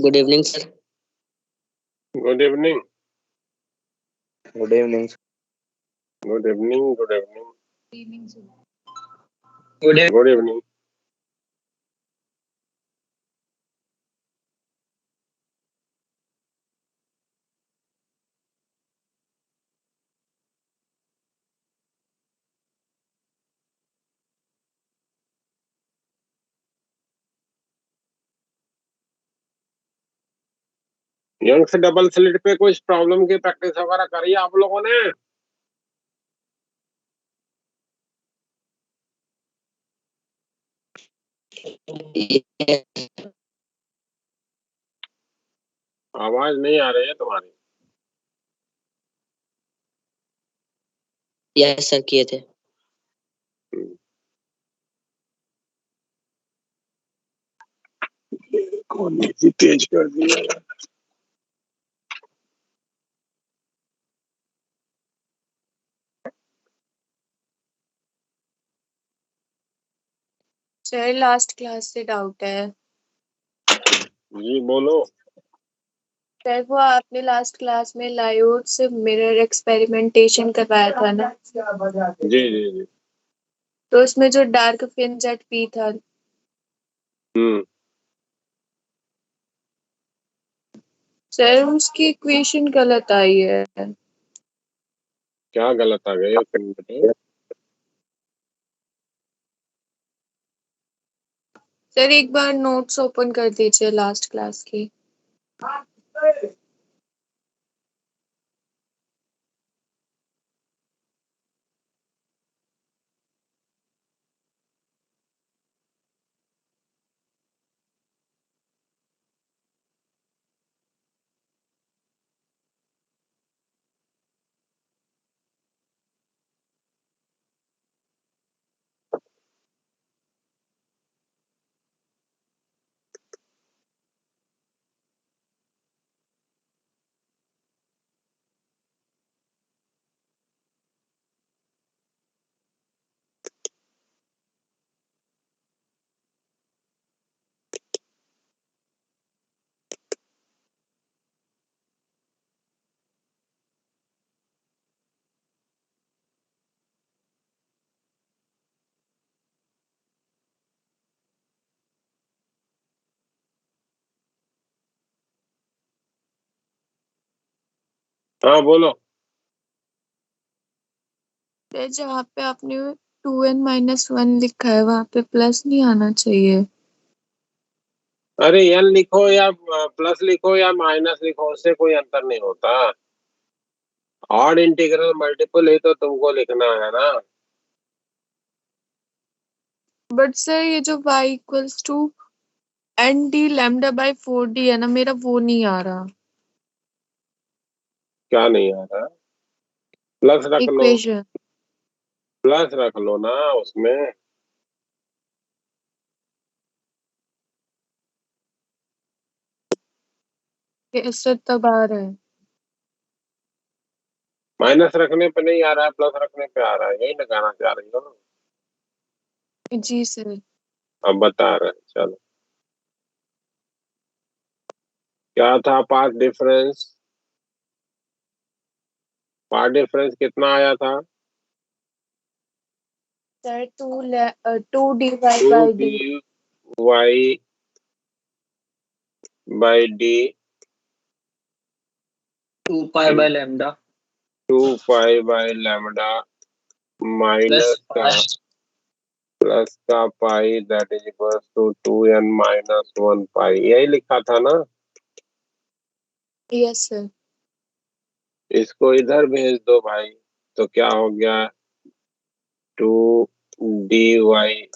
Good evening sir. Good evening. Good evening. Good evening. Good evening. Good evening. Young से double slit पे कुछ problem की practice वगैरह करी है आप लोगों ने? आवाज नहीं आ रही है तुम्हारी। यस सर किए थे। कौन तेज कर दिया? सर लास्ट क्लास से डाउट है। जी बोलो। सर वो आपने लास्ट क्लास में लायोड से मिरर एक्सपेरिमेंटेशन करवाया था ना? जी जी जी। तो उसमें जो डार्क फिन जेट पी था सर उसकी इक्वेशन गलत आई है। क्या गलत आ गई तुम बताओ? सर एक बार नोट्स ओपन कर दीजिए लास्ट क्लास की। हाँ बोलो। सर जहाँ पे आपने 2n-1 लिखा है वहां पे प्लस नहीं आना चाहिए। अरे एन लिखो या प्लस लिखो या माइनस लिखो, उससे कोई अंतर नहीं होता। ऑड इंटीग्रल मल्टीपल ही तो तुमको लिखना है ना। बट सर ये जो y equals to N D lambda by 4d है ना, मेरा वो नहीं आ रहा क्या नहीं आ रहा? प्लस रख लो। इक्वेशन। प्लस रख लो ना उसमें। कैसे तब आ रहा है? माइनस रखने पे नहीं आ रहा है, प्लस रखने पे आ रहा है, यही लगाना चाह रही हो? जी सर। अब बता रहे हैं, चलो। क्या था पाथ डिफरेंस? पाथ डिफरेंस कितना आया था? Sir 2 dy two by D D. Y by D. 2 pi by lambda 2 pi by lambda minus का प्लस का pi that is equal to 2n-1 pi, यही लिखा था ना? Yes sir. इसको इधर भेज दो भाई। तो क्या हो गया? 2 dy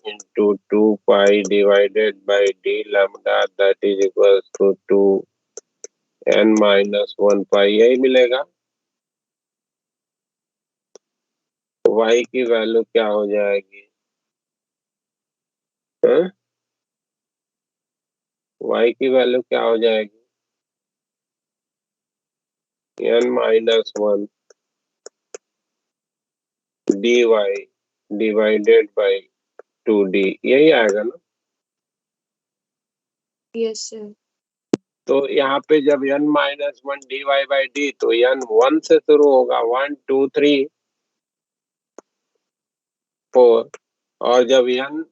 into 2 pi divided by d lambda that is equals to 2n minus 1 pi, यही मिलेगा। y की वैल्यू क्या हो जाएगी? y की वैल्यू क्या हो जाएगी? n minus 1 dy divided by 2d, यही आएगा ना। Yes sir. तो यहाँ पे जब n minus 1 dy by D, तो n 1 से शुरू होगा, 1 2 3 4, और जब n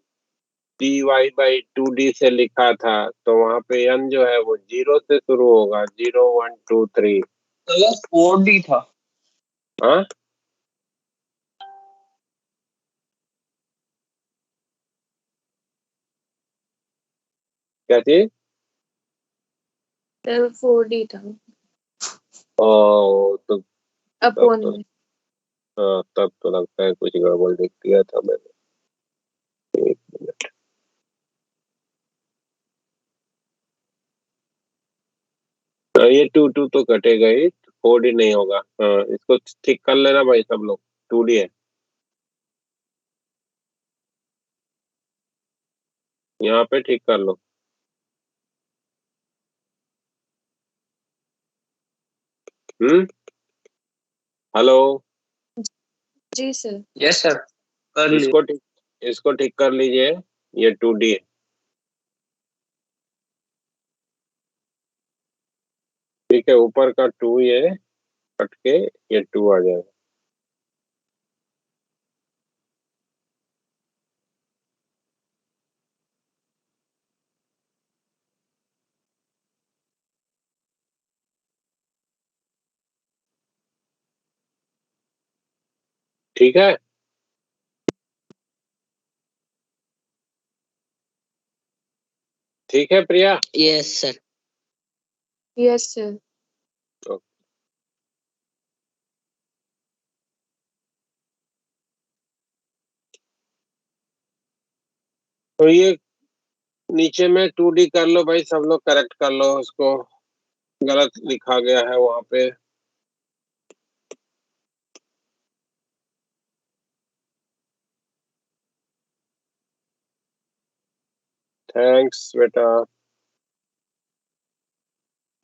dy बाई 2d से लिखा था तो वहां पे n जो है वो 0 से शुरू होगा, 0 1 2 3। 4D था। हाँ, क्या चीज? सर 4D था ओ, तो तब अपॉन तो में। हाँ, तब तो लगता है कुछ गड़बड़ लिख दिया था मैंने। एक मिनट। ये 2 2 तो कटेगा ही, 4D नहीं होगा। हाँ, इसको ठीक कर लेना भाई सब लोग, 2D है। यहाँ पे ठीक कर लो। हेलो, जी सर। यस सर, कर लिया। इसको ठीक कर लीजिए, ये 2D है। ठीक है, ऊपर का 2 ये कट के ये 2 आ जाएगा। ठीक है, ठीक है Priya. Yes sir. Yes sir. तो ये नीचे में 2D कर लो भाई, सब लोग करेक्ट कर लो उसको, गलत लिखा गया है वहां पे। थैंक्स बेटा।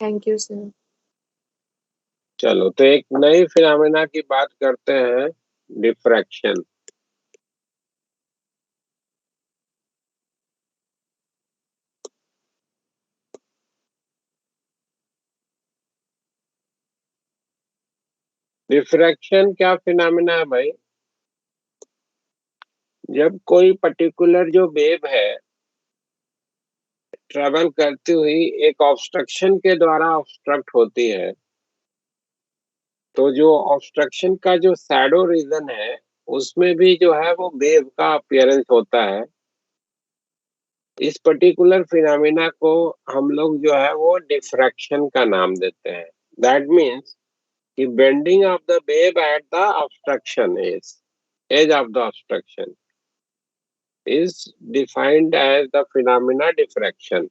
Thank you sir. चलो, तो एक नई फिनोमेना की बात करते हैं, डिफ्रैक्शन। डिफ्रैक्शन क्या फिनोमेना है भाई? जब कोई पर्टिकुलर जो वेव है ट्रेवल करती हुई एक ऑब्स्ट्रक्शन के द्वारा ऑब्स्ट्रक्ट होती है, तो जो ऑब्स्ट्रक्शन का जो शैडो रीजन है उसमें भी जो है वो वेव का अपीयरेंस होता है। इस पर्टिकुलर फिनोमेना को हम लोग जो है वो डिफ्रैक्शन का नाम देते हैं। दैट मीन्स कि bending of the wave at the obstruction edge of the obstruction is defined as the phenomena diffraction।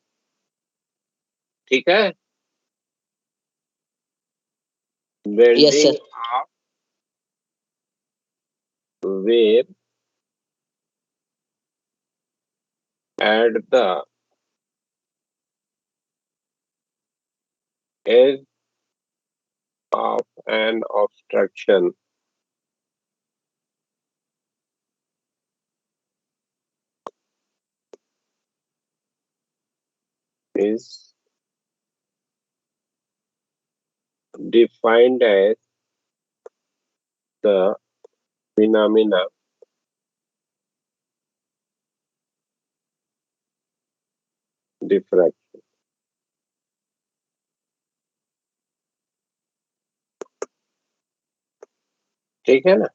ठीक है, yes bending sir. Of wave at the edge of an obstruction is defined as the phenomena diffraction। ठीक है ना?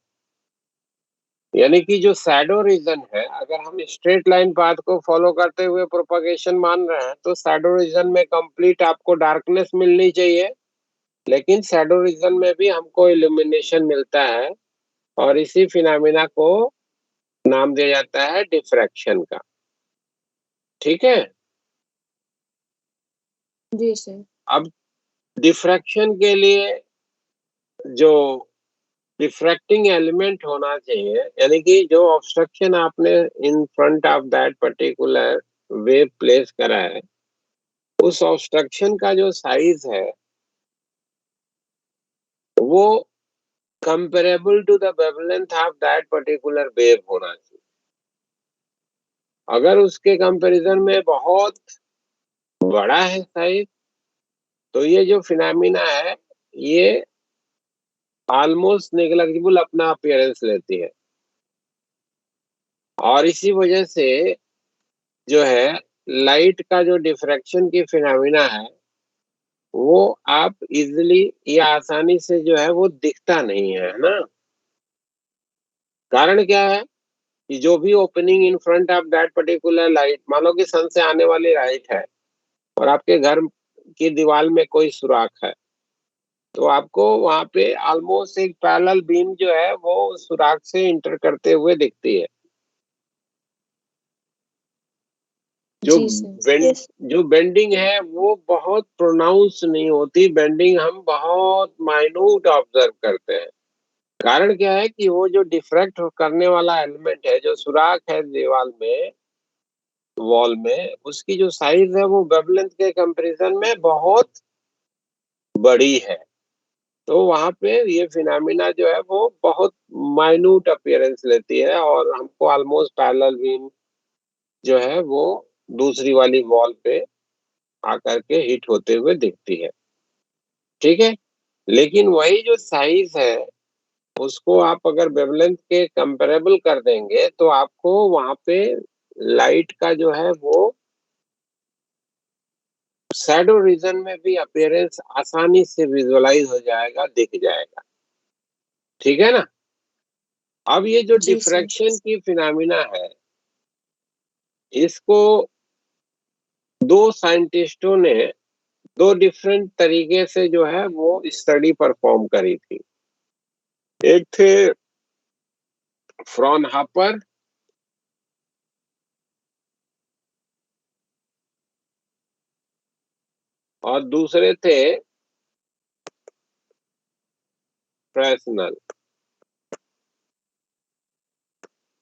यानी कि जो shadow reason है, अगर हम स्ट्रेट लाइन पाथ को फॉलो करते हुए प्रोपगेशन मान रहे हैं तो शैडो रीजन में कंप्लीट आपको डार्कनेस मिलनी चाहिए, लेकिन शैडो रीजन में भी हमको इल्यूमिनेशन मिलता है, और इसी फिनोमेना को नाम दिया जाता है डिफ्रैक्शन का। ठीक है। जी सर। अब डिफ्रैक्शन के लिए जो डिफ्रैक्टिंग एलिमेंट होना चाहिए, यानी कि जो ऑब्स्ट्रक्शन आपने in front of that particular wave place करा है, उस ऑब्स्ट्रक्शन का जो साइज है वो comparable to the wavelength of that particular wave होना चाहिए। अगर उसके कंपैरिजन में बहुत बड़ा है साइज, तो ये जो फिनोमिना है ये ऑलमोस्ट नेग्लिजिबल अपना अपीयरेंस लेती है, और इसी वजह से जो है लाइट का जो डिफ्रैक्शन की फिनोमिना है वो आप इजिली या आसानी से जो है वो दिखता नहीं है ना। कारण क्या है कि जो भी opening in front of that particular light, मान लो कि सन से आने वाली लाइट है और आपके घर की दीवार में कोई सुराख है, तो आपको वहां पे ऑलमोस्ट एक पैरेलल बीम जो है वो सुराख से इंटर करते हुए दिखती है। जो जी सर। बेंड जो बेंडिंग है वो बहुत प्रोनाउंस नहीं होती, बेंडिंग हम बहुत माइन्यूट ऑब्जर्व करते हैं। कारण क्या है कि वो जो डिफ्रैक्ट करने वाला एलिमेंट है, जो सुराख है दीवार में, वॉल में, उसकी जो साइज है वो वेवलेंथ के कंपैरिजन में बहुत बड़ी है। तो वहां पे ये फिनोमिना जो है वो बहुत माइन्यूट अपीयरेंस लेती है और हमको ऑलमोस्ट पैरेलल बीम जो है वो दूसरी वाली वॉल पे आकर के हिट होते हुए दिखती है। ठीक है। लेकिन वही जो साइज है उसको आप अगर वेवलेंथ के कंपेरेबल कर देंगे तो आपको वहां पे लाइट का जो है वो शैडो रीजन में भी अपीयरेंस आसानी से विजुअलाइज हो जाएगा, दिख जाएगा। ठीक है ना। अब ये जो जी सर। डिफ्रैक्शन की फिनोमिना है, इसको दो साइंटिस्टों ने दो डिफरेंट तरीके से जो है वो स्टडी परफॉर्म करी थी। एक थे फ्रॉनहापर और दूसरे थे फ्रेस्नल।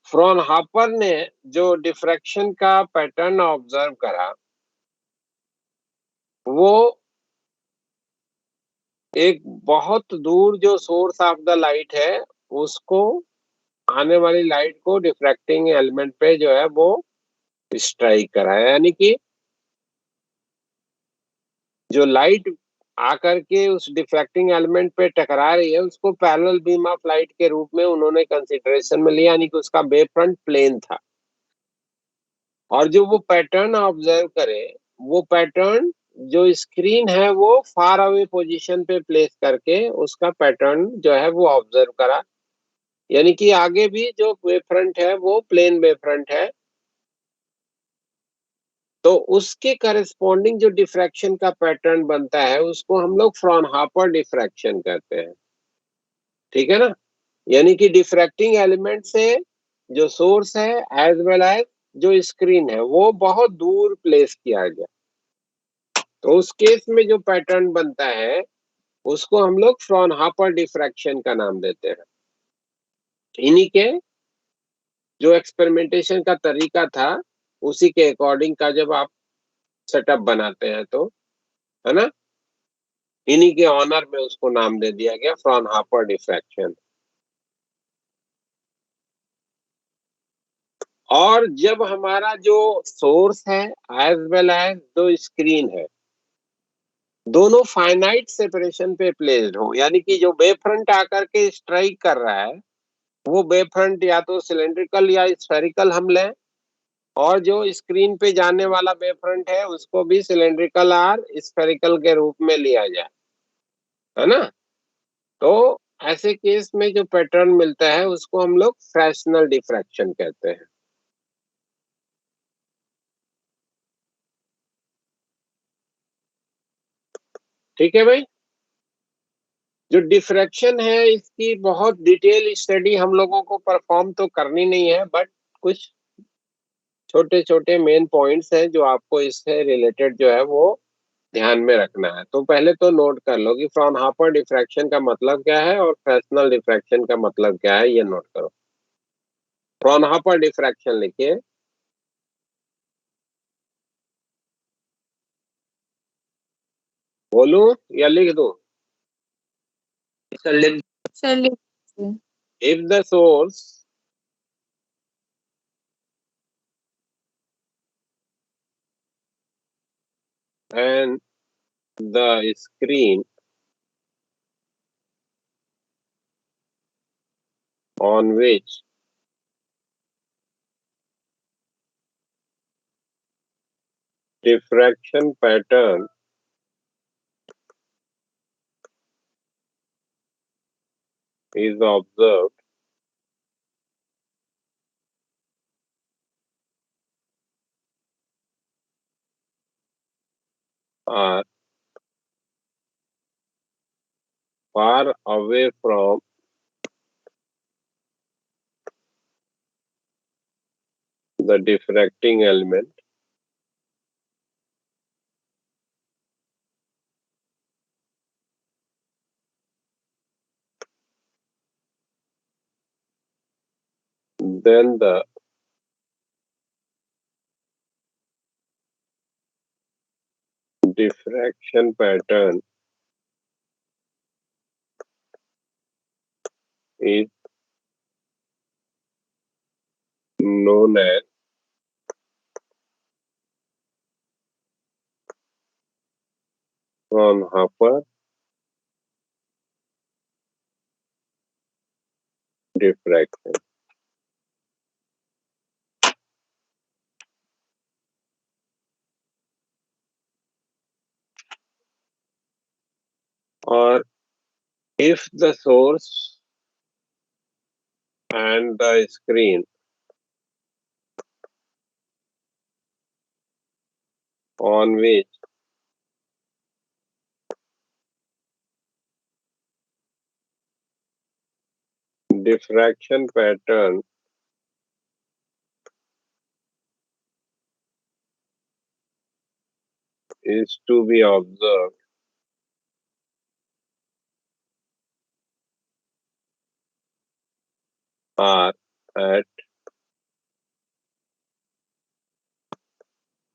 फ्रॉनहापर ने जो डिफ्रैक्शन का पैटर्न ऑब्जर्व करा वो एक बहुत दूर जो सोर्स ऑफ द लाइट है उसको, आने वाली लाइट को डिफ्रैक्टिंग एलिमेंट पे जो है वो स्ट्राइक करा है, यानी कि जो लाइट आकर के उस डिफ्रैक्टिंग एलिमेंट पे टकरा रही है उसको पैरेलल बीम ऑफ लाइट के रूप में उन्होंने कंसीडरेशन में लिया, यानी कि उसका वेव फ्रंट प्लेन था। और जो वो पैटर्न ऑब्जर्व करे, वो पैटर्न जो स्क्रीन है वो फार अवे पोजीशन पे प्लेस करके उसका पैटर्न जो है वो ऑब्जर्व करा, यानी कि आगे भी जो वेव फ्रंट है वो प्लेन वेव फ्रंट है, तो उसके करस्पॉन्डिंग जो डिफ्रैक्शन का पैटर्न बनता है उसको हम लोग फ्रॉनहापर डिफ्रैक्शन कहते हैं। ठीक है ना। यानी कि डिफ्रैक्टिंग एलिमेंट से जो सोर्स है एज वेल एज जो स्क्रीन है वो बहुत दूर प्लेस किया गया, तो उस केस में जो पैटर्न बनता है उसको हम लोग फ्रॉनहापर डिफ्रैक्शन का नाम देते हैं। इन्हीं के जो एक्सपेरिमेंटेशन का तरीका था उसी के अकॉर्डिंग का जब आप सेटअप बनाते हैं तो, है ना, इन्हीं के ऑनर में उसको नाम दे दिया गया फ्रॉनहापर डिफ्रैक्शन। और जब हमारा जो सोर्स है एज वेल एज जो स्क्रीन है दोनों फाइनाइट सेपरेशन पे प्लेस्ड हो, यानी कि जो वेव फ्रंट आकर के स्ट्राइक कर रहा है वो वेव फ्रंट या तो सिलेंड्रिकल या स्फेरिकल हम लें, और जो स्क्रीन पे जाने वाला वेव फ्रंट है उसको भी सिलेंड्रिकल और स्फेरिकल के रूप में लिया जाए, है ना। तो ऐसे केस में जो पैटर्न मिलता है उसको हम लोग फ्रैक्शनल डिफ्रैक्शन कहते हैं। ठीक है भाई। जो डिफ्रैक्शन है इसकी बहुत डिटेल स्टडी हम लोगों को परफॉर्म तो करनी नहीं है, बट कुछ छोटे छोटे मेन पॉइंट्स हैं जो आपको इससे रिलेटेड जो है वो ध्यान में रखना है। तो पहले तो नोट कर लो कि फ्रॉनहोफर डिफ्रैक्शन का मतलब क्या है और फ्रेस्नेल डिफ्रैक्शन का मतलब क्या है, ये नोट करो। फ्रॉनहोफर डिफ्रैक्शन लिखिए। बोलूं या लिख दूं? सर लिख सर लिख दीजिए। If the source and the screen on which diffraction pattern is observed are far away from the diffracting element, then the diffraction pattern is known as Fraunhofer diffraction. Or if the source and the screen on which diffraction pattern is to be observed are at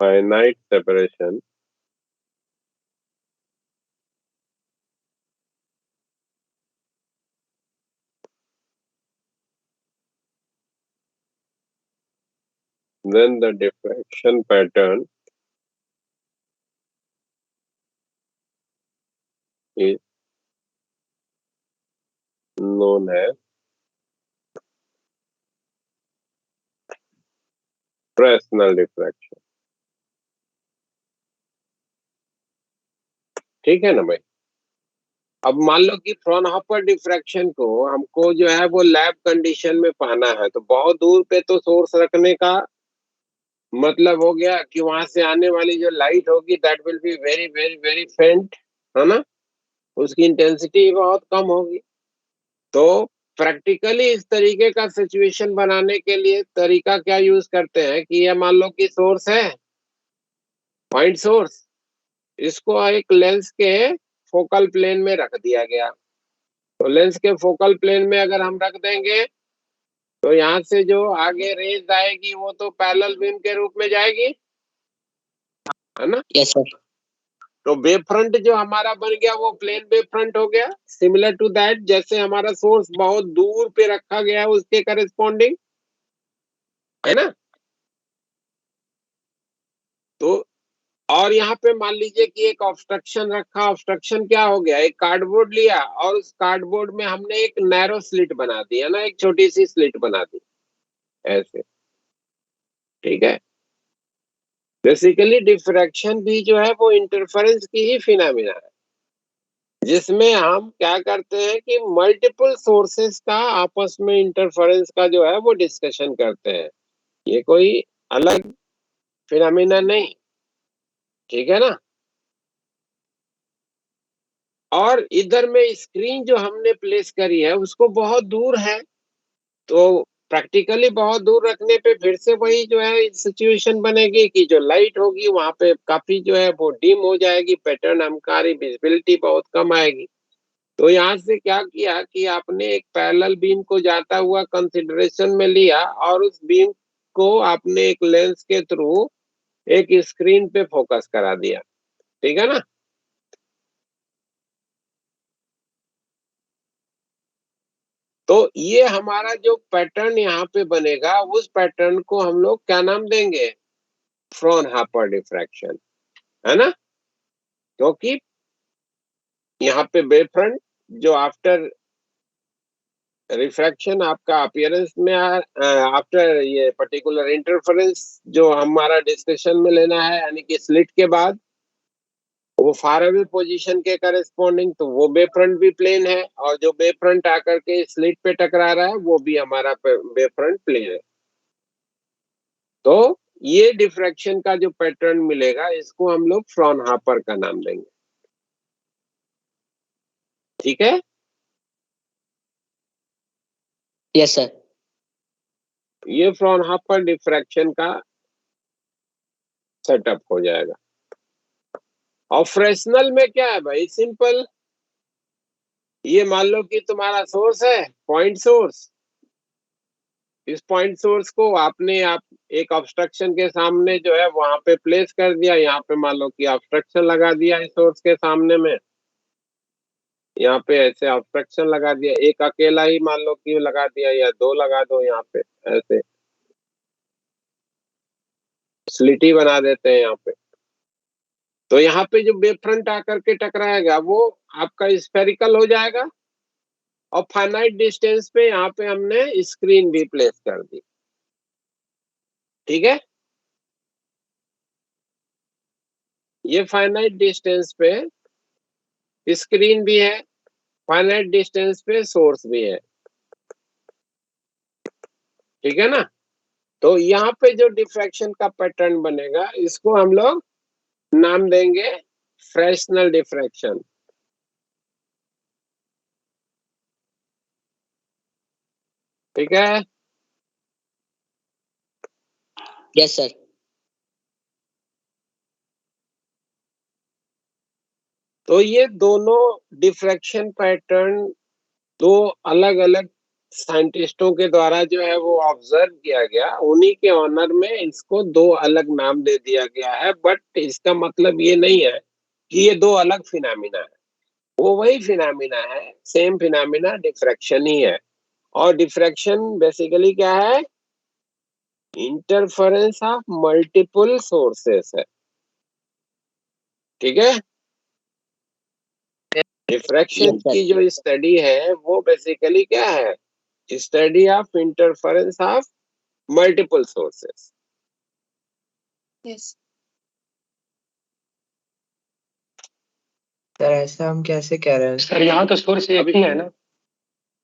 finite separation, then the diffraction pattern is known as Fresnel diffraction. ठीक है ना भाई? अब मान लो कि Fraunhofer diffraction को हमको जो है वो लैब कंडीशन में पाना है, तो बहुत दूर पे तो सोर्स रखने का मतलब हो गया कि वहां से आने वाली जो लाइट होगी that will be very very very फेंट, है ना? उसकी इंटेंसिटी बहुत कम होगी। तो प्रैक्टिकली इस तरीके का सिचुएशन बनाने के लिए तरीका क्या यूज करते हैं कि ये मान लो कि सोर्स है, पॉइंट सोर्स, इसको एक लेंस के फोकल प्लेन में रख दिया गया। तो लेंस के फोकल प्लेन में अगर हम रख देंगे तो यहाँ से जो आगे रेज आएगी वो तो पैरेलल बीम के रूप में जाएगी, है ना? Yes sir. तो वेव फ्रंट जो हमारा बन गया वो प्लेन वेव फ्रंट हो गया, सिमिलर टू दैट जैसे हमारा सोर्स बहुत दूर पे रखा गया है उसके करेस्पॉन्डिंग, है ना? तो और यहाँ पे मान लीजिए कि एक ऑब्स्ट्रक्शन रखा। ऑब्स्ट्रक्शन क्या हो गया? एक कार्डबोर्ड लिया और उस कार्डबोर्ड में हमने एक नैरो स्लिट बना दी, है ना? एक छोटी सी स्लिट बना दी ऐसे, ठीक है? बेसिकली डिफ्रैक्शन भी जो है वो इंटरफेरेंस की ही फिनोमेना है, जिसमें हम क्या करते हैं कि मल्टीपल सोर्सेस का आपस में इंटरफेरेंस का जो है वो डिस्कशन करते हैं। ये कोई अलग फिनोमेना नहीं, ठीक है ना? और इधर में स्क्रीन जो हमने प्लेस करी है उसको बहुत दूर है, तो प्रैक्टिकली बहुत दूर रखने पे फिर से वही जो है सिचुएशन बनेगी कि जो लाइट होगी वहां पे काफी जो है वो डिम हो जाएगी, पैटर्न हमारी विजिबिलिटी बहुत कम आएगी। तो यहाँ से क्या किया कि आपने एक पैरेलल बीम को जाता हुआ कंसिडरेशन में लिया और उस बीम को आपने एक लेंस के थ्रू एक स्क्रीन पे फोकस करा दिया, ठीक है ना। तो ये हमारा जो पैटर्न यहाँ पे बनेगा उस पैटर्न को हम लोग क्या नाम देंगे, फ्रॉनहोफर डिफ्रैक्शन, है ना। क्योंकि यहाँ पे वेव फ्रंट जो आफ्टर रिफ्रैक्शन आपका अपीयरेंस में आफ्टर ये पर्टिकुलर इंटरफेरेंस जो हमारा डिस्कशन में लेना है, यानी कि स्लिट के बाद वो फार अवे पोजीशन के करस्पॉन्डिंग, तो वो वेव फ्रंट भी प्लेन है, और जो वेव फ्रंट आकर के स्लिट पे टकरा रहा है वो भी हमारा वेव फ्रंट प्लेन है। तो ये डिफ्रैक्शन का जो पैटर्न मिलेगा इसको हम लोग फ्रॉनहोफर का नाम देंगे, ठीक है। Yes sir. ये फ्रॉनहोफर डिफ्रैक्शन का सेटअप हो जाएगा। और फ्रेस्नेल में क्या है भाई, सिंपल, ये मान लो कि तुम्हारा सोर्स है पॉइंट सोर्स, इस पॉइंट सोर्स को आपने आप एक ऑब्स्ट्रक्शन के सामने जो है वहां पे प्लेस कर दिया, यहाँ पे मान लो कि ऑब्स्ट्रक्शन लगा दिया इस सोर्स के सामने में, यहाँ पे ऐसे ऑब्स्ट्रक्शन लगा दिया, एक अकेला ही मान लो कि लगा दिया या दो लगा दो, यहाँ पे ऐसे स्लिटी बना देते हैं यहाँ पे। तो यहाँ पे जो वेव फ्रंट आकर के टकराएगा वो आपका स्फेरिकल हो जाएगा, और फाइनाइट डिस्टेंस पे यहाँ पे हमने स्क्रीन भी प्लेस कर दी, ठीक है। ये फाइनाइट डिस्टेंस पे स्क्रीन भी है, फाइनाइट डिस्टेंस पे सोर्स भी है, ठीक है ना। तो यहाँ पे जो डिफ्रैक्शन का पैटर्न बनेगा इसको हम लोग नाम देंगे फ्रेस्नेल डिफ्रैक्शन, ठीक है। Yes sir. तो ये दोनों डिफ्रैक्शन पैटर्न दो अलग अलग साइंटिस्टों के द्वारा जो है वो ऑब्जर्व किया गया, उन्हीं के ऑनर में इसको दो अलग नाम दे दिया गया है। बट इसका मतलब ये नहीं है कि ये दो अलग फिनोमिना है, वो वही फिनोमिना है, सेम फिनोमिना, डिफ्रैक्शन ही है। और डिफ्रैक्शन बेसिकली क्या है, इंटरफेरेंस ऑफ मल्टीपल सोर्सेस है, ठीक है। Diffraction Yes, sir. की जो स्टडी है वो बेसिकली क्या है, study of interference of multiple sources. Yes. Sir ऐसा हम कैसे कह रहे हैं? सर यहाँ तो सोर्स एक ही है ना।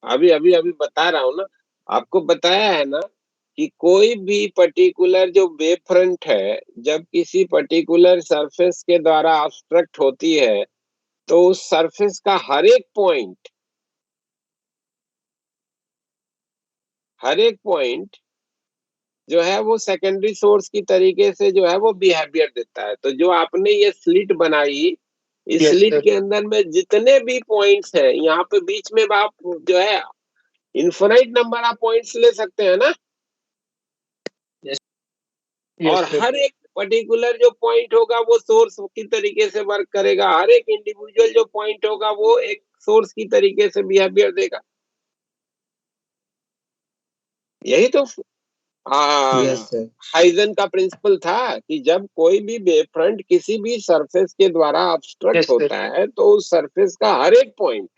अभी अभी अभी बता रहा हूँ ना, आपको बताया है ना कि कोई भी पर्टिकुलर जो वेव फ्रंट है जब किसी पर्टिकुलर सरफेस के द्वारा ऑब्स्ट्रक्ट होती है तो उस सरफेस का हर एक पॉइंट जो है वो सेकेंडरी सोर्स की तरीके से जो है वो बिहेवियर देता है। तो जो आपने ये स्लिट बनाई, इस Yes, स्लिट sir. के अंदर में जितने भी पॉइंट्स हैं यहाँ पे बीच में आप जो है इन्फिनाइट नंबर ऑफ पॉइंट्स ले सकते हैं ना। Yes, और sir. हर एक पर्टिकुलर जो पॉइंट होगा वो सोर्स की तरीके से वर्क करेगा, हर एक इंडिविजुअल जो पॉइंट होगा वो एक सोर्स की तरीके से बिहेवियर देगा। यही तो यस सर। हाइजन का प्रिंसिपल था कि जब कोई भी वेव फ्रंट किसी भी सरफेस के द्वारा ऑब्स्ट्रक्ट Yes, sir. होता है तो उस सरफेस का हर एक पॉइंट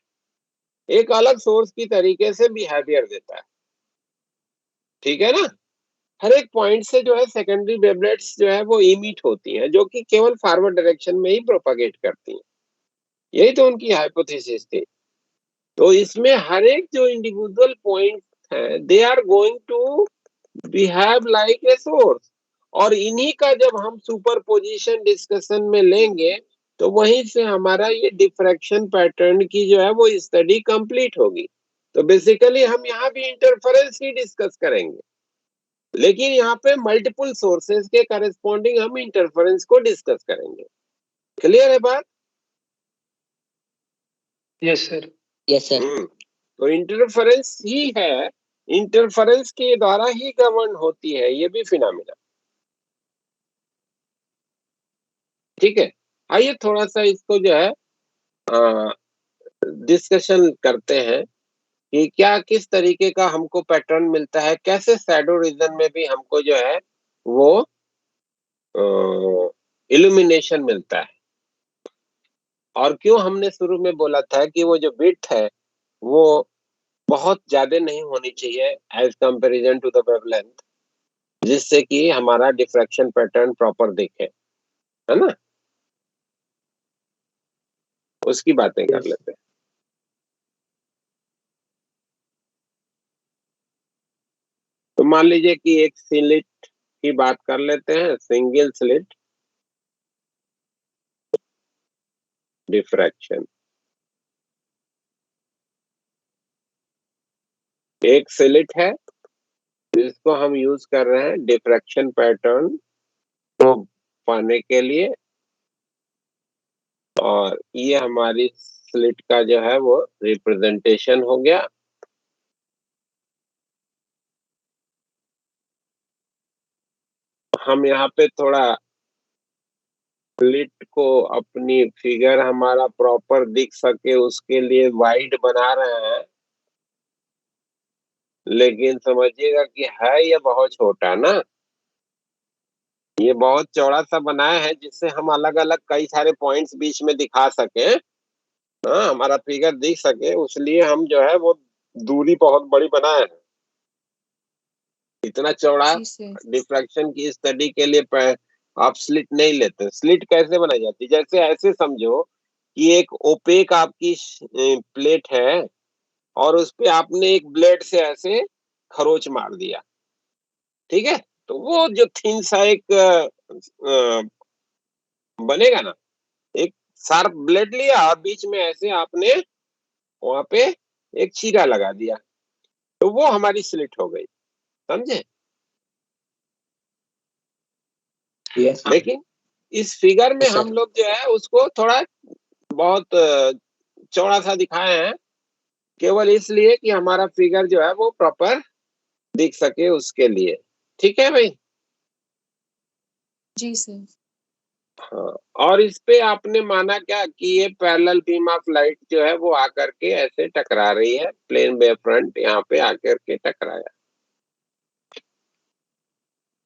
एक अलग सोर्स की तरीके से बिहेवियर देता है, ठीक है ना। हर एक पॉइंट से जो है सेकेंडरी वेवलेट्स जो है वो इमिट होती हैं, जो कि केवल फॉरवर्ड डायरेक्शन में ही प्रोपागेट करती हैं। यही तो उनकी हाइपोथेसिस थी। तो इसमें हर एक जो इंडिविजुअल पॉइंट है they are going to behave like a source, और इन्हीं का जब हम सुपरपोजिशन डिस्कशन में लेंगे तो वहीं से हमारा ये डिफ्रैक्शन पैटर्न की जो है वो स्टडी कंप्लीट होगी। तो बेसिकली हम यहाँ भी इंटरफेरेंस ही डिस्कस करेंगे, लेकिन यहाँ पे मल्टीपल सोर्सेज के करस्पॉन्डिंग हम इंटरफेरेंस को डिस्कस करेंगे। क्लियर है बात? Yes sir. Yes, sir. तो इंटरफेरेंस ही है, इंटरफेरेंस के द्वारा ही गवर्न होती है ये भी फिनोमेना। ठीक है, आइए थोड़ा सा इसको जो है डिस्कशन करते हैं कि क्या किस तरीके का हमको पैटर्न मिलता है, कैसे शैडो रीजन में भी हमको जो है वो इल्यूमिनेशन मिलता है, और क्यों हमने शुरू में बोला था कि वो जो विड्थ है वो बहुत ज्यादा नहीं होनी चाहिए as comparison to the wavelength, जिससे कि हमारा डिफ्रैक्शन पैटर्न प्रॉपर दिखे, है ना? उसकी बातें कर लेते हैं। तो मान लीजिए कि एक स्लिट की बात कर लेते हैं, सिंगल स्लिट डिफ्रैक्शन। एक स्लिट है जिसको हम यूज कर रहे हैं डिफ्रैक्शन पैटर्न को पाने के लिए, और ये हमारी स्लिट का जो है वो रिप्रेजेंटेशन हो गया। हम यहाँ पे थोड़ा स्लिट को अपनी फिगर हमारा प्रॉपर दिख सके उसके लिए वाइड बना रहे हैं, लेकिन समझिएगा कि है ये बहुत छोटा ना, ये बहुत चौड़ा सा बनाया है जिससे हम अलग अलग कई सारे पॉइंट्स बीच में दिखा सके, हाँ, हमारा फिगर दिख सके, उसलिए हम जो है वो दूरी बहुत बड़ी बनाए हैं। इतना चौड़ा जी सर। डिफ्रैक्शन की स्टडी के लिए आप स्लिट नहीं लेते। स्लिट कैसे बनाई जाती है? जैसे ऐसे समझो कि एक ओपेक आपकी प्लेट है और उस पे आपने एक ब्लेड से ऐसे खरोच मार दिया, ठीक है? तो वो जो थिन सा एक बनेगा ना, एक शार्प ब्लेड लिया और बीच में ऐसे आपने वहां पे एक चीरा लगा दिया, तो वो हमारी स्लिट हो गई, समझे? Yes. लेकिन इस फिगर में Yes, sir. हम लोग जो है उसको थोड़ा बहुत चौड़ा सा दिखाए हैं, केवल इसलिए कि हमारा फिगर जो है वो प्रॉपर दिख सके उसके लिए। ठीक है भाई? जी सर। हाँ, और इस पे आपने माना क्या कि ये पैरेलल बीम ऑफ लाइट जो है वो आकर के ऐसे टकरा रही है, प्लेन वेव फ्रंट यहाँ पे आकर के टकराया,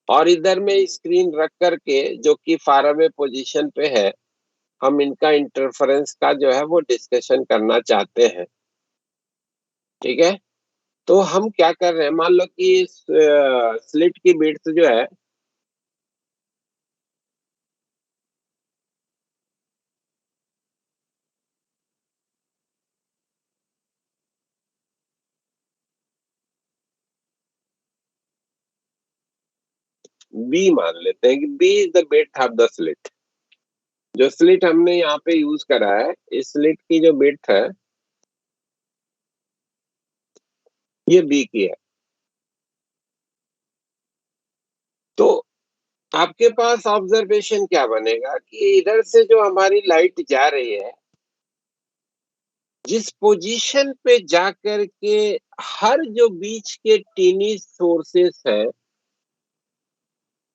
और इधर में स्क्रीन रख करके जो कि फार अवे पोजीशन पे है, हम इनका इंटरफेरेंस का जो है वो डिस्कशन करना चाहते हैं। ठीक है, तो हम क्या कर रहे हैं, मान लो कि स्लिट की विड्थ जो है बी मान लेते हैं कि B is the width of the slit. जो स्लिट हमने यहाँ पे यूज करा है, इस स्लिट की जो विड्थ है ये बी की है। तो आपके पास ऑब्जर्वेशन क्या बनेगा कि इधर से जो हमारी लाइट जा रही है, जिस पोजीशन पे जाकर के हर जो बीच के टीनी सोर्सेस है,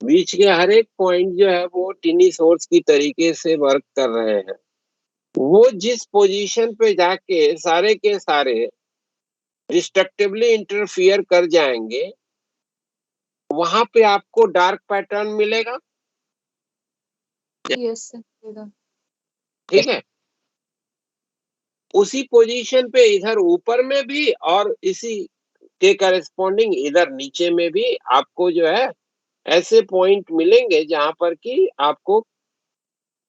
बीच के हर एक पॉइंट जो है वो टीनी सोर्स की तरीके से वर्क कर रहे हैं, वो जिस पोजीशन पे जाके सारे के सारे डिस्ट्रक्टिवली इंटरफियर कर जाएंगे, वहां पे आपको डार्क पैटर्न मिलेगा। Yes sir. ठीक है, उसी पोजीशन पे इधर ऊपर में भी और इसी के करस्पॉन्डिंग इधर नीचे में भी आपको जो है ऐसे पॉइंट मिलेंगे जहां पर कि आपको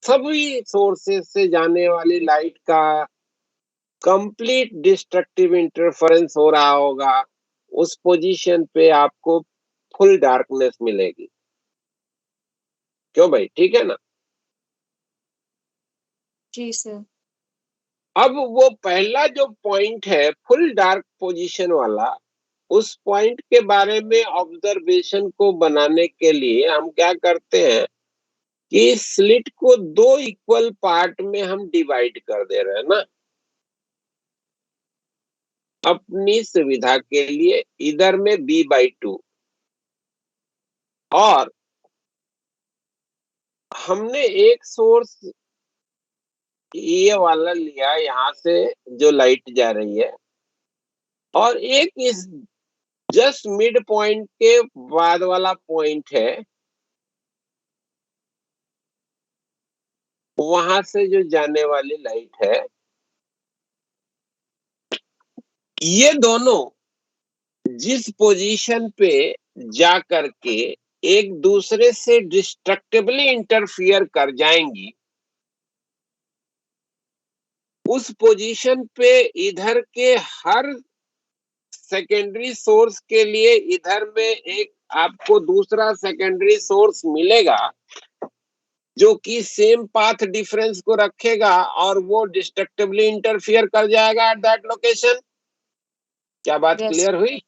सभी सोर्सेस से जाने वाली लाइट का कंप्लीट डिस्ट्रक्टिव इंटरफेरेंस हो रहा होगा। उस पोजीशन पे आपको फुल डार्कनेस मिलेगी। क्यों भाई? ठीक है ना? जी सर। अब वो पहला जो पॉइंट है फुल डार्क पोजीशन वाला, उस पॉइंट के बारे में ऑब्जर्वेशन को बनाने के लिए हम क्या करते हैं कि स्लिट को दो इक्वल पार्ट में हम डिवाइड कर दे रहे हैं ना, अपनी सुविधा के लिए। इधर में b/2 और हमने एक सोर्स ये वाला लिया, यहां से जो लाइट जा रही है, और एक इस जस्ट मिड पॉइंट के बाद वाला पॉइंट है, वहां से जो जाने वाली लाइट है। ये दोनों जिस पोजीशन पे जा करके एक दूसरे से डिस्ट्रक्टिवली इंटरफियर कर जाएंगी, उस पोजीशन पे इधर के हर सेकेंडरी सोर्स के लिए इधर में एक आपको दूसरा सेकेंडरी सोर्स मिलेगा जो कि सेम पाथ डिफरेंस को रखेगा और वो डिस्ट्रक्टिवली इंटरफियर कर जाएगा एट दैट लोकेशन। क्या बात Yes. क्लियर हुई?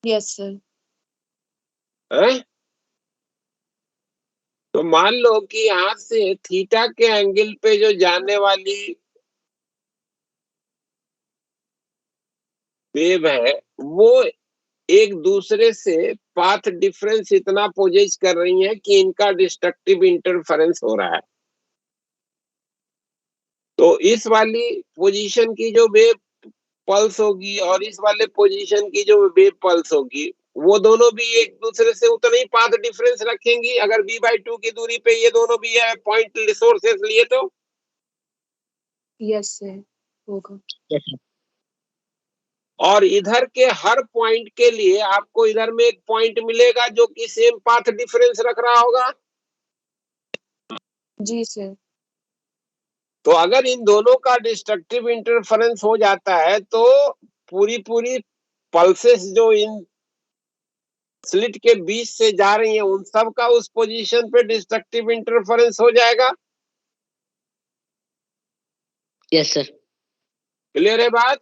Yes sir. है? तो मान लो कि यहां से थीटा के एंगल पे जो जाने वाली वेव है, वो एक दूसरे से पाथ डिफरेंस इतना पोजेस कर रही है कि इनका डिस्ट्रक्टिव इंटरफेरेंस हो रहा है। तो इस वाली पोजीशन की जो वेव पल्स होगी और इस वाले पोजीशन की जो वेव पल्स होगी, वो दोनों भी एक दूसरे से उतना ही पाथ डिफरेंस रखेंगी अगर b/2 की दूरी पे ये दोनों भी है पॉइंट सोर्सेस लिए तो। यस सर होगा। Yes, sir. और इधर के हर पॉइंट के लिए आपको इधर में एक पॉइंट मिलेगा जो कि सेम पाथ डिफरेंस रख रहा होगा। जी सर। तो अगर इन दोनों का डिस्ट्रक्टिव इंटरफेरेंस हो जाता है तो पूरी पूरी पल्सेस जो इन स्लिट के बीच से जा रही हैं उन सब का उस पोजीशन पे डिस्ट्रक्टिव इंटरफेरेंस हो जाएगा। Yes, sir. क्लियर है बात?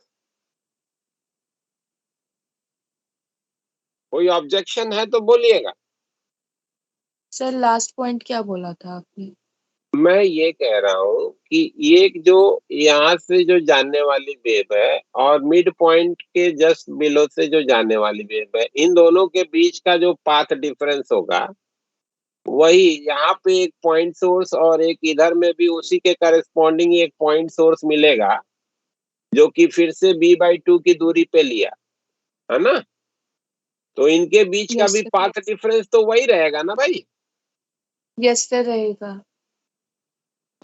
कोई ऑब्जेक्शन है तो बोलिएगा। सर लास्ट पॉइंट क्या बोला था आपने? मैं ये कह रहा हूं कि ये जो यहाँ से जो जाने वाली वेव है और मिड पॉइंट के जस्ट बिलो से जो जाने वाली वेव है, इन दोनों के बीच का जो पाथ डिफरेंस होगा, वही यहाँ पे एक पॉइंट सोर्स और एक इधर में भी उसी के करस्पॉन्डिंग एक पॉइंट सोर्स मिलेगा जो कि फिर से b/2 की दूरी पे लिया है ना। तो इनके बीच का यस भी सर। पाथ डिफरेंस तो वही रहेगा ना भाई। यस सर रहेगा।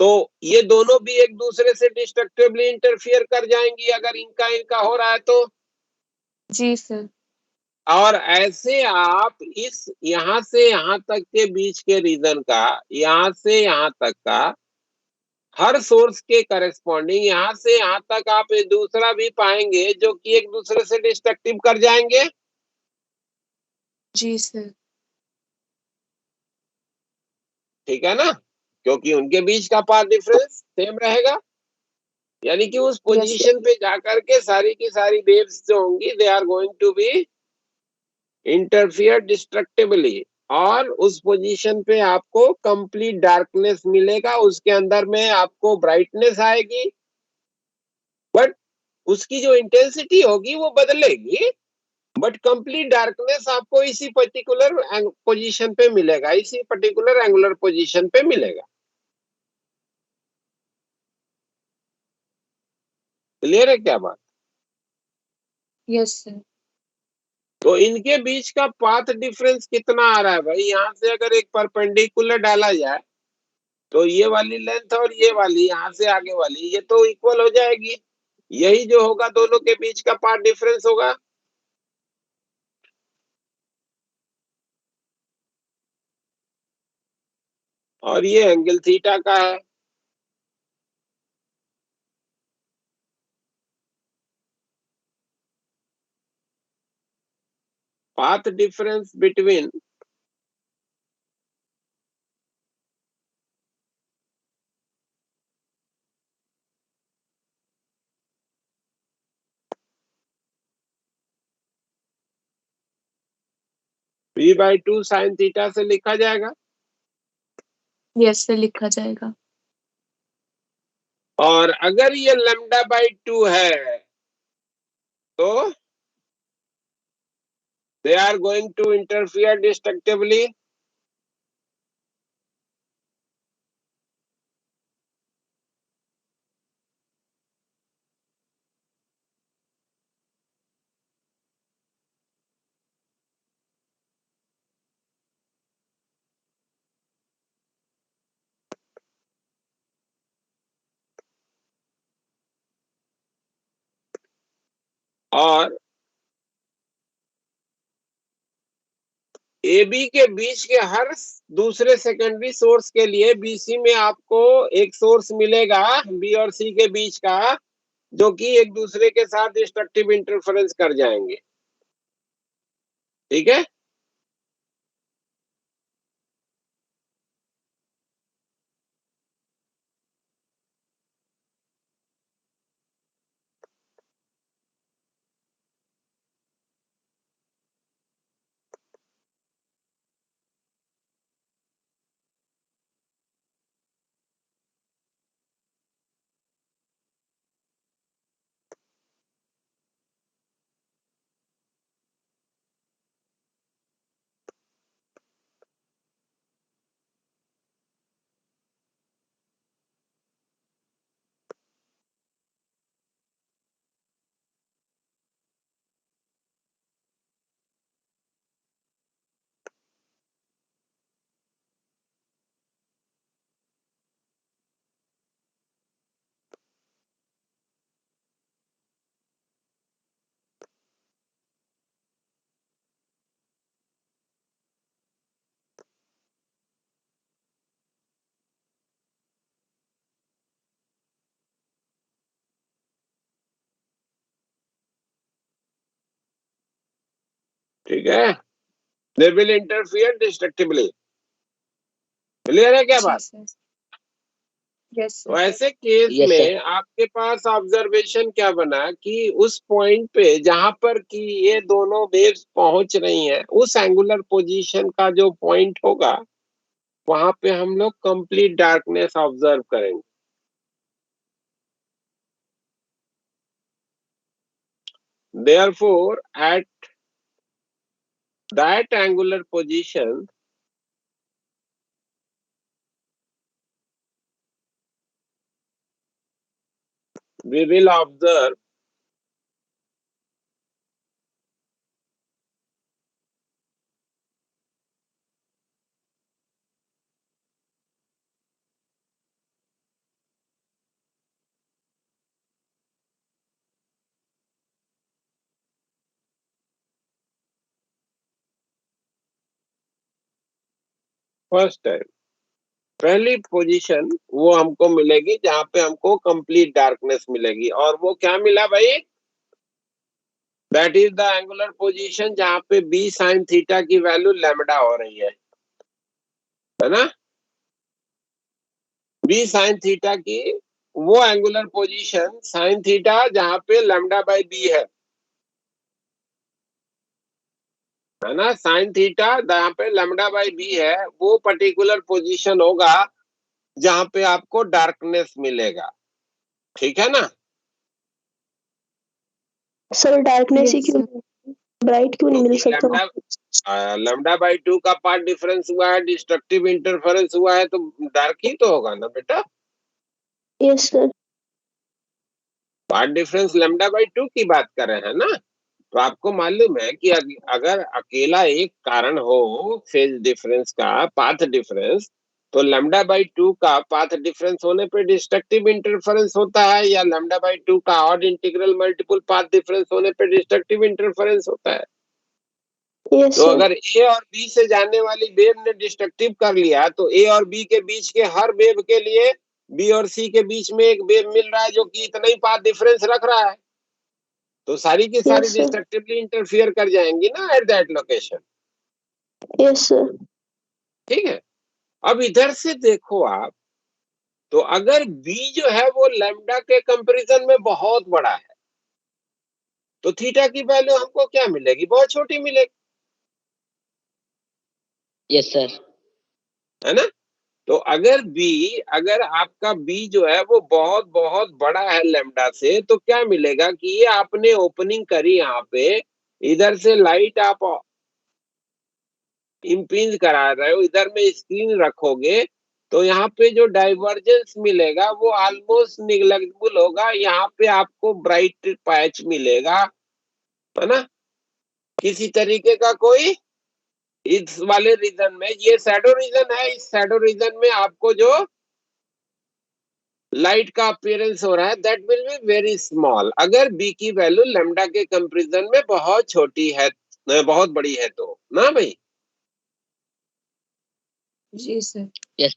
तो ये दोनों भी एक दूसरे से डिस्ट्रक्टिवली इंटरफियर कर जाएंगी अगर इनका इनका हो रहा है तो। जी सर। और ऐसे आप इस यहां से यहां तक के बीच के रीजन का, यहां से यहां तक का हर सोर्स के करस्पॉन्डिंग यहां से यहां तक आप एक दूसरा भी पाएंगे जो कि एक दूसरे से डिस्ट्रक्टिव कर जाएंगे। जी सर। ठीक है ना, क्योंकि उनके बीच का पाथ डिफरेंस सेम रहेगा। यानी कि उस यस पोजीशन पे जाकर के सारी की सारी वेव्स जो होंगी they are going to be interfere destructively, और उस पोजीशन पे आपको कंप्लीट डार्कनेस मिलेगा। उसके अंदर में आपको ब्राइटनेस आएगी, बट उसकी जो इंटेंसिटी होगी वो बदलेगी, बट कंप्लीट डार्कनेस आपको इसी पर्टिकुलर पोजीशन पे मिलेगा, इसी पर्टिकुलर एंगुलर पोजीशन पे मिलेगा। क्लियर है क्या बात? Yes sir. तो इनके बीच का पाथ डिफरेंस कितना आ रहा है भाई? यहां से अगर एक परपेंडिकुलर डाला जाए तो ये वाली लेंथ और ये वाली यहां से आगे वाली ये तो इक्वल हो जाएगी। यही जो होगा दोनों के बीच का पाथ डिफरेंस होगा। और ये एंगल थीटा का है। Path difference between b/2 sin theta से लिखा जाएगा। यस सर, लिखा जाएगा। और अगर ये λ/2 है तो they are going to interfere destructively। और ए बी के बीच के हर दूसरे सेकेंडरी सोर्स के लिए बीसी में आपको एक सोर्स मिलेगा बी और सी के बीच का, जो कि एक दूसरे के साथ डिस्ट्रक्टिव इंटरफेरेंस कर जाएंगे। ठीक है, ठीक है, they will interfere destructively. Clear है क्या बात? यस तो ऐसे केस Yes, sir. में आपके पास ऑब्जर्वेशन क्या बना कि उस पॉइंट पे जहां पर कि ये दोनों वेव्स पहुंच रही हैं, उस एंगुलर पोजीशन का जो पॉइंट होगा वहां पे हम लोग कंप्लीट डार्कनेस ऑब्जर्व करेंगे। Therefore, at that angular position, we will observe first time पहली पोजीशन वो हमको मिलेगी जहां पे हमको कंप्लीट डार्कनेस मिलेगी, और वो क्या मिला भाई? That is the angular position जहां पे बी साइन थीटा की वैल्यू लैम्डा हो रही है ना? बी साइन थीटा की वो एंगुलर पोजीशन साइन थीटा जहां पे λ/b है ना? साइन थीटा जहां पे λ/b है, वो पर्टिकुलर पोजीशन होगा जहां पे आपको डार्कनेस मिलेगा। ठीक है ना? सर डार्कनेस ही Yes, क्यों, ब्राइट क्यों नहीं मिल सकता? λ/2 का पार्ट डिफरेंस हुआ है, डिस्ट्रक्टिव इंटरफेरेंस हुआ है, तो डार्क ही तो होगा ना बेटा। Yes sir. पार्ट डिफरेंस λ/2 की बात कर रहे हैं ना? तो आपको मालूम है कि अगर अकेला एक कारण हो फेज डिफरेंस का, पाथ डिफरेंस, तो λ/2 का पाथ डिफरेंस होने पे डिस्ट्रक्टिव इंटरफेरेंस होता है, या λ/2 का odd integral multiple path difference होने पे डिस्ट्रक्टिव इंटरफेरेंस होता है। यस तो सर। अगर ए और बी से जाने वाली वेव ने डिस्ट्रक्टिव कर लिया, तो ए और बी के बीच के हर वेव के लिए बी और सी के बीच में एक वेव मिल रहा है जो कि इतना ही पाथ डिफरेंस रख रहा है, तो सारी की सारी यस सर। डिस्ट्रक्टिवली इंटरफियर कर जाएंगी ना at that location. Yes sir. ठीक है, अब इधर से देखो आप, तो अगर बी जो है वो लैम्डा के कंपैरिजन में बहुत बड़ा है, तो थीटा की वैल्यू हमको क्या मिलेगी? बहुत छोटी मिलेगी। Yes, sir. है ना? तो अगर आपका बी जो है वो बहुत बहुत बड़ा है लैम्डा से, तो क्या मिलेगा कि ये आपने ओपनिंग करी यहाँ पे, इधर से लाइट आप इम्पिंज करा रहे हो, इधर में स्क्रीन रखोगे, तो यहाँ पे जो डाइवर्जेंस मिलेगा वो ऑलमोस्ट निग्लेक्टेबल होगा। यहाँ पे आपको ब्राइट पैच मिलेगा, है ना? किसी तरीके का कोई इस वाले रीजन में, ये शैडो रीजन है, इस शैडो रीजन में आपको जो लाइट का अपीयरेंस हो रहा है that will be very small, अगर बी की वैल्यू लैम्डा के कंपैरिजन में बहुत छोटी है, बहुत बड़ी है तो ना भाई। जी सर। Yes.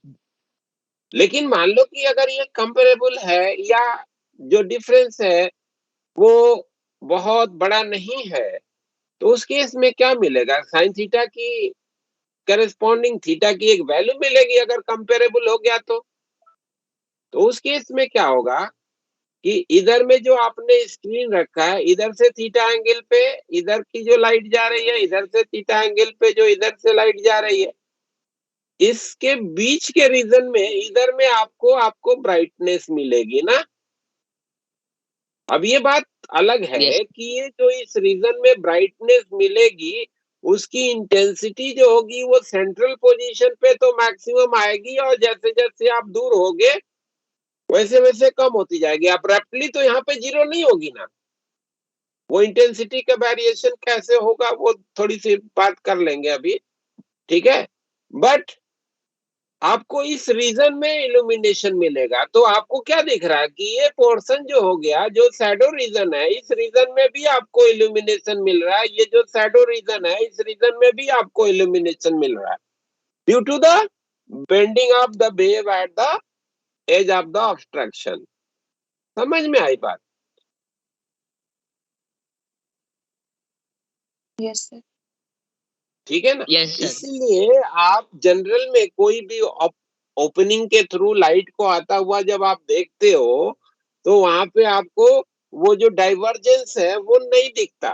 लेकिन मान लो कि अगर ये कंपेरेबल है या जो डिफरेंस है वो बहुत बड़ा नहीं है, तो उस केस में क्या मिलेगा? साइन थीटा की करस्पॉन्डिंग थीटा की एक वैल्यू मिलेगी अगर कंपेरेबल हो गया तो उस केस में क्या होगा कि इधर में जो आपने स्क्रीन रखा है, इधर से थीटा एंगल पे इधर की जो लाइट जा रही है, इधर से थीटा एंगल पे जो इधर से लाइट जा रही है, इसके बीच के रीजन में इधर में आपको ब्राइटनेस मिलेगी ना। अब ये बात अलग है Yes. कि ये जो इस रीजन में ब्राइटनेस मिलेगी उसकी इंटेंसिटी जो होगी वो सेंट्रल पोजीशन पे तो मैक्सिमम आएगी, और जैसे जैसे आप दूर होगे वैसे वैसे कम होती जाएगी। अब्रप्टली तो यहाँ पे जीरो नहीं होगी ना। वो इंटेंसिटी का वेरिएशन कैसे होगा वो थोड़ी सी बात कर लेंगे अभी, ठीक है? बट आपको इस रीजन में इल्यूमिनेशन मिलेगा, तो आपको क्या दिख रहा है कि ये पोर्शन जो हो गया जो शैडो रीजन है, इस रीजन में भी आपको इल्यूमिनेशन मिल रहा है, ये जो शैडो रीजन है इस रीजन में भी आपको इल्यूमिनेशन मिल रहा है due to the bending of the wave at the edge of the obstruction. समझ में आई बात? Yes sir. ठीक है ना? Yes, sir. इसलिए आप जनरल में कोई भी ओपनिंग के थ्रू लाइट को आता हुआ जब आप देखते हो तो वहां पे आपको वो जो डाइवर्जेंस है वो नहीं दिखता,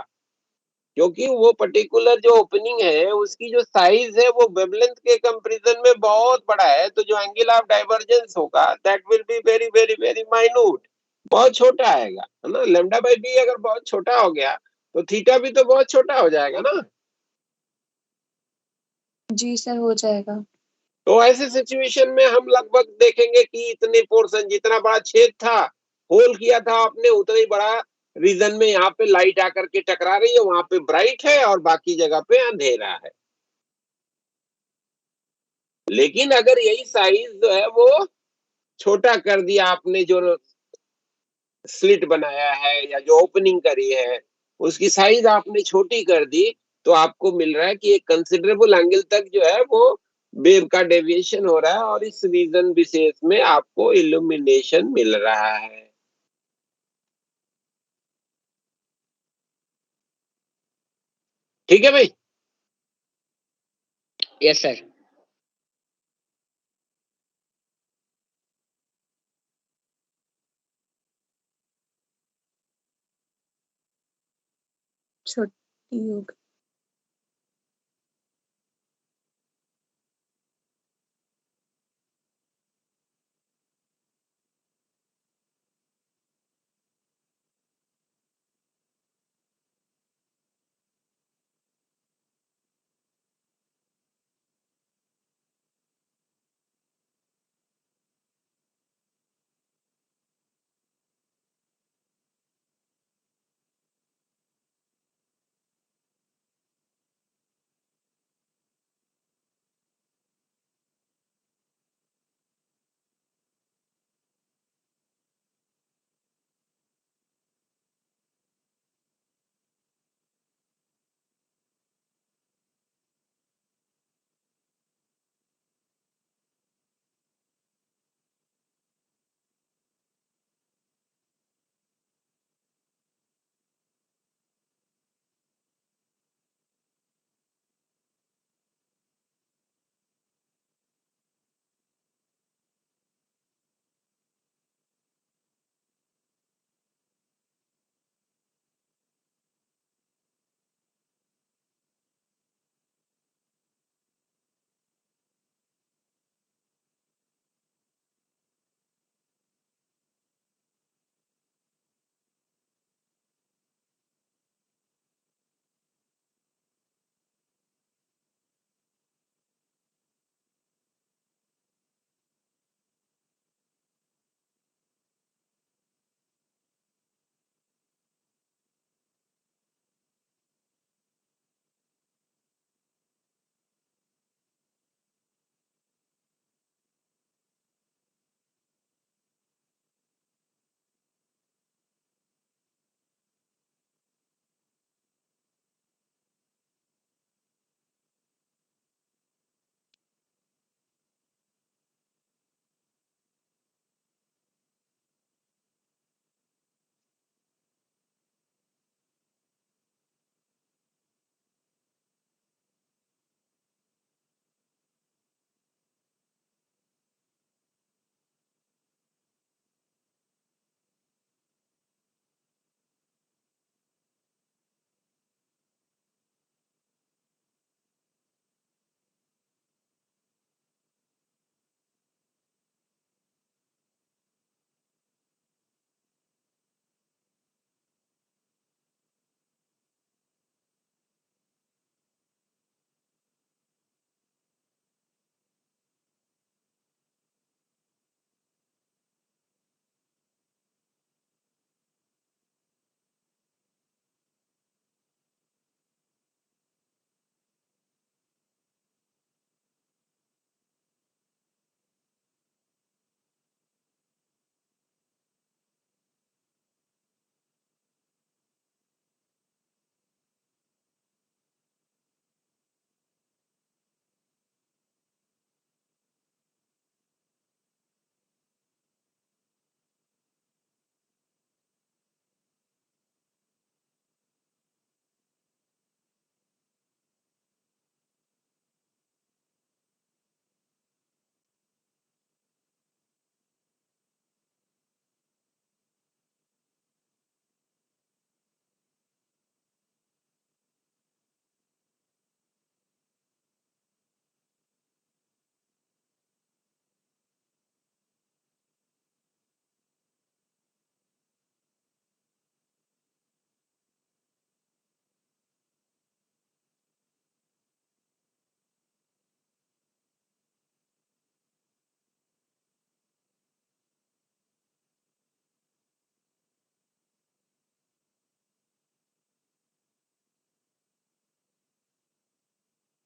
क्योंकि वो पर्टिकुलर जो ओपनिंग है उसकी जो साइज है वो वेवलेंथ के कंपैरिजन में बहुत बड़ा है, तो जो एंगल ऑफ डाइवर्जेंस होगा that will be very very very minute, बहुत छोटा आएगा, है ना? लैम्डा बाय बी अगर बहुत छोटा हो गया तो थीटा भी तो बहुत छोटा हो जाएगा ना। जी सर, हो जाएगा। तो ऐसे सिचुएशन में हम लगभग देखेंगे कि इतने पोर्शन, जितना बड़ा छेद था, होल किया था आपने, उतना ही बड़ा रीजन में यहाँ पे लाइट आकर के टकरा रही है, वहां पे ब्राइट है और बाकी जगह पे अंधेरा है। लेकिन अगर यही साइज जो है वो छोटा कर दिया आपने, जो स्लिट बनाया है या जो ओपनिंग करी है उसकी साइज आपने छोटी कर दी, तो आपको मिल रहा है कि एक कंसिडरेबल एंगल तक जो है वो वेव का डेविएशन हो रहा है और इस रीजन विशेष में आपको इल्यूमिनेशन मिल रहा है। ठीक है भाई? Yes, sir. छोटी हो गई।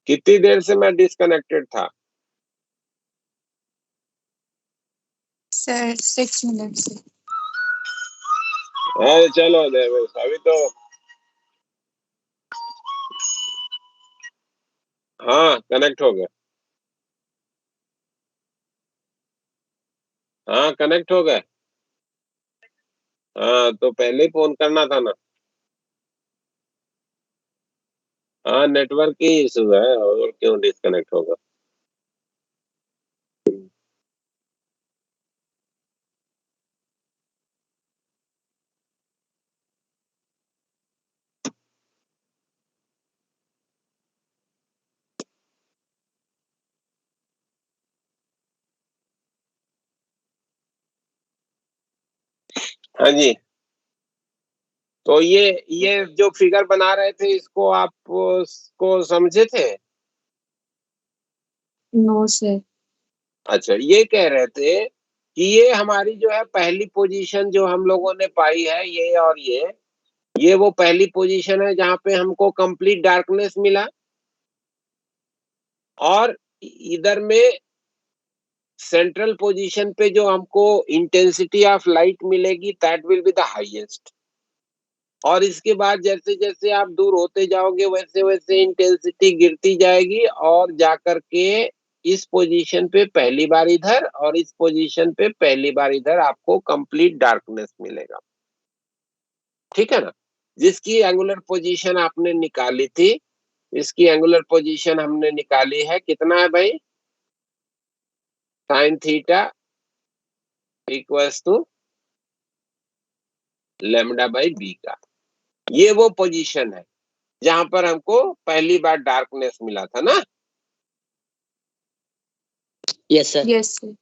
कितनी देर से मैं डिस्कनेक्टेड था? सर 6 मिनट से। अरे चलो देवेश, अभी तो हाँ कनेक्ट हो गया। हाँ कनेक्ट हो गए। हाँ तो पहले ही फोन करना था ना। हाँ नेटवर्क की इशू है, और क्यों डिस्कनेक्ट होगा। हाँ जी, तो ये जो फिगर बना रहे थे, इसको आप उसको समझे थे? No sir. अच्छा, ये कह रहे थे कि ये हमारी जो है पहली पोजीशन जो हम लोगों ने पाई है, ये और ये वो पहली पोजीशन है जहां पे हमको कंप्लीट डार्कनेस मिला, और इधर में सेंट्रल पोजीशन पे जो हमको इंटेंसिटी ऑफ लाइट मिलेगी, that will be the highest. और इसके बाद जैसे जैसे आप दूर होते जाओगे, वैसे वैसे इंटेंसिटी गिरती जाएगी, और जाकर के इस पोजीशन पे पहली बार इधर, और इस पोजीशन पे पहली बार इधर आपको कंप्लीट डार्कनेस मिलेगा। ठीक है ना? जिसकी एंगुलर पोजीशन आपने निकाली थी, इसकी एंगुलर पोजीशन हमने निकाली है, कितना है भाई? Sine theta equals to lambda by B का। ये वो पोजीशन है जहां पर हमको पहली बार डार्कनेस मिला था ना। Yes sir. Yes sir.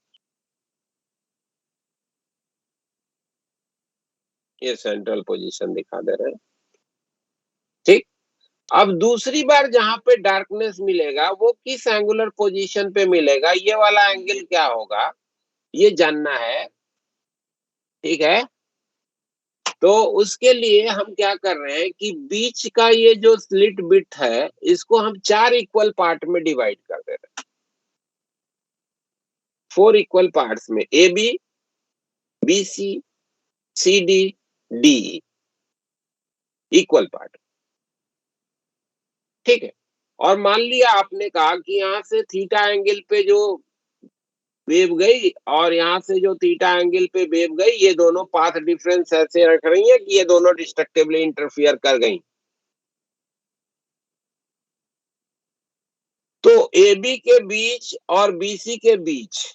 ये सेंट्रल पोजीशन दिखा दे रहे हैं। ठीक, अब दूसरी बार जहां पे डार्कनेस मिलेगा वो किस एंगुलर पोजीशन पे मिलेगा, ये वाला एंगल क्या होगा, ये जानना है। ठीक है, तो उसके लिए हम क्या कर रहे हैं कि बीच का ये जो स्लिट बिट है, इसको हम 4 इक्वल पार्ट में डिवाइड कर दे रहे हैं। 4 इक्वल पार्ट्स में, A B, B C, C D, D equal part. ठीक है, और मान लिया आपने कहा कि यहां से थीटा एंगल पे जो वेव गई, और यहां से जो थीटा एंगल पे वेव गई, ये दोनों पाथ डिफरेंस ऐसे रख रही है कि ये दोनों डिस्ट्रक्टिवली इंटरफियर कर गई। तो ए बी के बीच और बी सी के बीच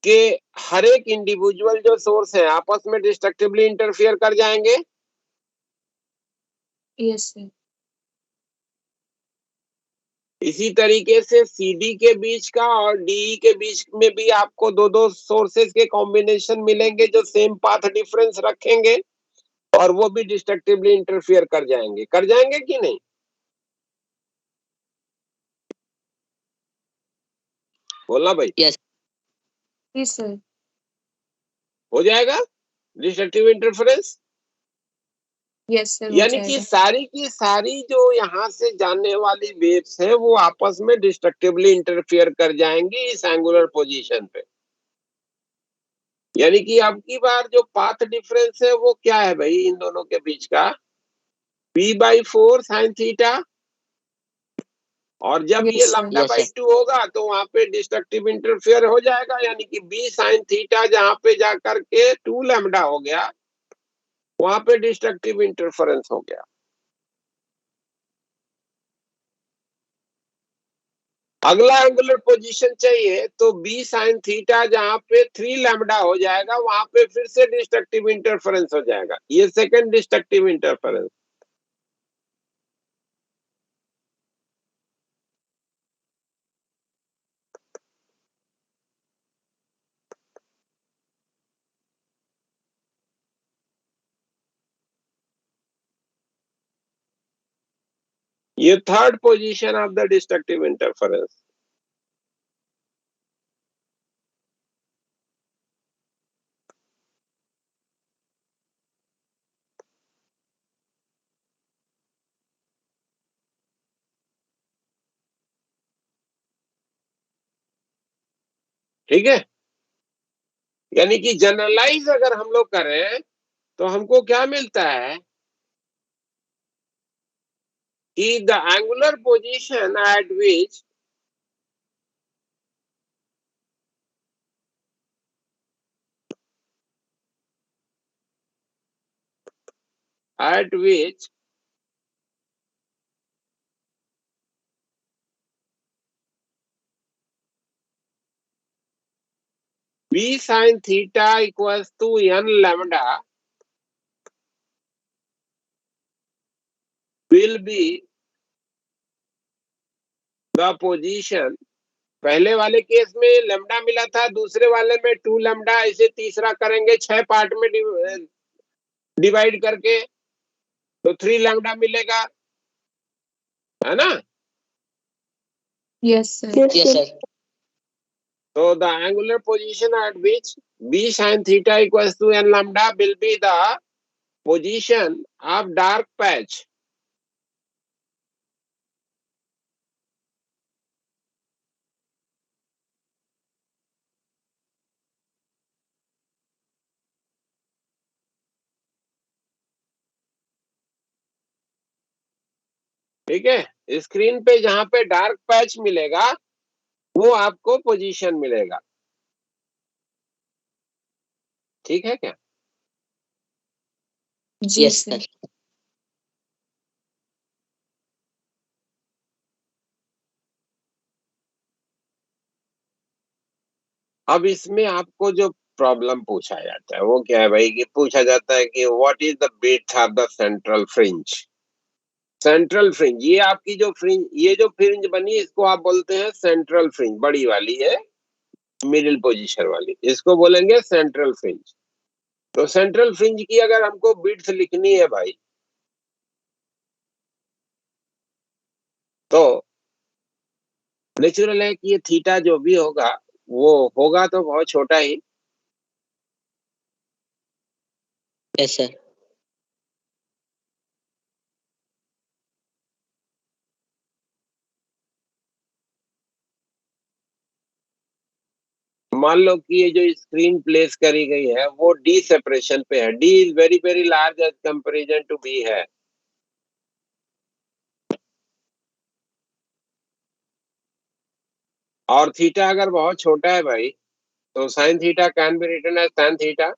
के हर एक इंडिविजुअल जो सोर्स है आपस में डिस्ट्रक्टिवली इंटरफियर कर जाएंगे। Yes sir. इसी तरीके से CD के बीच का और DE के बीच में भी आपको दो दो सोर्सेस के कॉम्बिनेशन मिलेंगे जो सेम पाथ डिफरेंस रखेंगे, और वो भी डिस्ट्रक्टिवली इंटरफियर कर जाएंगे कि नहीं? बोलना भाई। Yes yes sir. हो जाएगा डिस्ट्रक्टिव इंटरफेरेंस। यस सर, हो यानी कि जाएगा। सारी की सारी जो यहाँ से जाने वाली वेव्स है वो आपस में डिस्ट्रक्टिवली इंटरफियर कर जाएंगी इस एंगुलर पोजीशन पे। यानी कि अब की बार जो पाथ डिफरेंस है वो क्या है भाई इन दोनों के बीच का? b/4 साइन थीटा, और जब ये yes sir. Lambda yes by sir. 2 होगा तो वहां पे डिस्ट्रक्टिव इंटरफेयर हो जाएगा, यानी कि b साइन थीटा जहां पे जाकर के 2 लैम्डा हो गया, वहां पे डिस्ट्रक्टिव इंटरफेरेंस हो गया। अगला एंगुलर पोजीशन चाहिए तो b साइन थीटा जहां पे 3 लैम्डा हो जाएगा, वहां पे फिर से डिस्ट्रक्टिव इंटरफेरेंस हो जाएगा। ये सेकंड डिस्ट्रक्टिव इंटरफेरेंस। ये third position of the destructive interference. ठीक है, यानी कि जनरलाइज अगर हम लोग करें तो हमको क्या मिलता है कि the angular position eight which b sin theta equals to n lambda will be the position. पहले वाले केस में लैम्डा मिला था, दूसरे वाले में 2 लैम्डा, ऐसे तीसरा करेंगे 6 पार्ट में डिवाइड करके तो 3 लैम्डा मिलेगा, है ना? Yes, sir. Yes, Yes, sir. sir. So the angular position at which b sin theta equals to n lambda will be the position of dark patch. ठीक है, स्क्रीन पे जहां पे डार्क पैच मिलेगा वो आपको पोजीशन मिलेगा। ठीक है क्या? जी Yes, sir. sir. अब इसमें आपको जो प्रॉब्लम पूछा जाता है वो क्या है भाई, कि पूछा जाता है कि what is the width of the central fringe. Central fringe, ये आपकी जो फ्रिंज, ये जो फ्रिंज बनी इसको आप बोलते हैं सेंट्रल फ्रिंज, बड़ी वाली है, मिडिल पोजीशन वाली, इसको बोलेंगे सेंट्रल फ्रिंज। तो सेंट्रल फ्रिंज की अगर हमको विड्थ लिखनी है भाई, तो नेचुरल है कि ये थीटा जो भी होगा वो होगा तो बहुत छोटा ही। Yes, sir. मान लो कि ये जो स्क्रीन प्लेस करी गई है वो डी सेपरेशन पे है, D is very very large as comparison to B है, और थीटा अगर बहुत छोटा है भाई तो sine theta can be written as tan theta.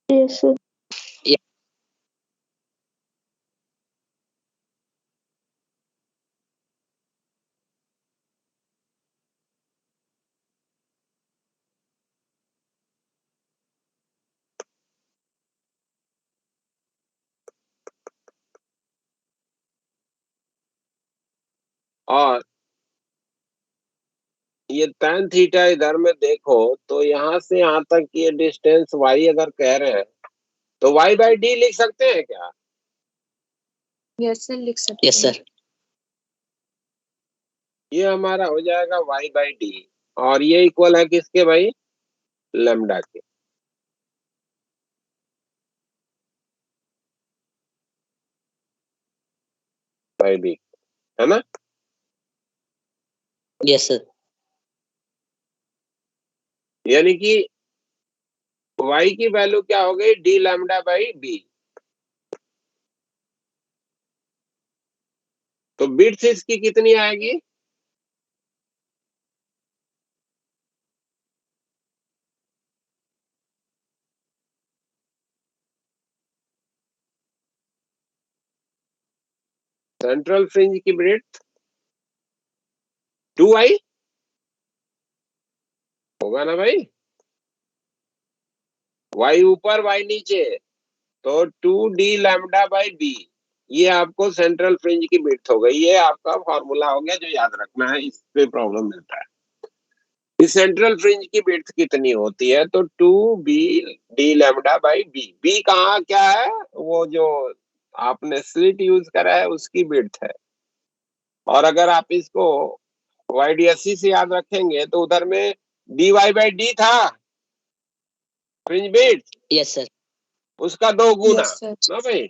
Yes, sir. और ये tan थीटा इधर में देखो तो यहाँ से यहाँ तक ये डिस्टेंस y अगर कह रहे हैं तो y बाई डी लिख सकते हैं क्या? Yes sir, लिख सकते Yes, हैं। sir. ये हमारा हो जाएगा y बाई डी, और ये इक्वल है किसके भाई? लैम्डा के। बाई बी, है ना? Yes, sir. यानी कि y की वैल्यू क्या हो गई? D lambda by B. तो विड्थ इसकी कितनी आएगी? सेंट्रल फ्रिंज की विड्थ 2y होगा ना भाई, y ऊपर y नीचे, तो 2d लैम्डा बाई बी, ये आपको सेंट्रल फ्रिंज की विड्थ हो गई। ये आपका फॉर्मूला हो गया जो याद रखना है, इस पे प्रॉब्लम मिलता है। इस सेंट्रल फ्रिंज की विड्थ कितनी होती है? तो 2b d lambda by B. B कहाँ क्या है? वो जो आपने स्लिट यूज करा है उसकी विड्थ है। और अगर आप इसको YDSC से याद रखेंगे तो उधर में dy बाई डी था फ्रिंज विड्थ, Yes, sir. उसका 2 गुना Yes sir. ना भाई।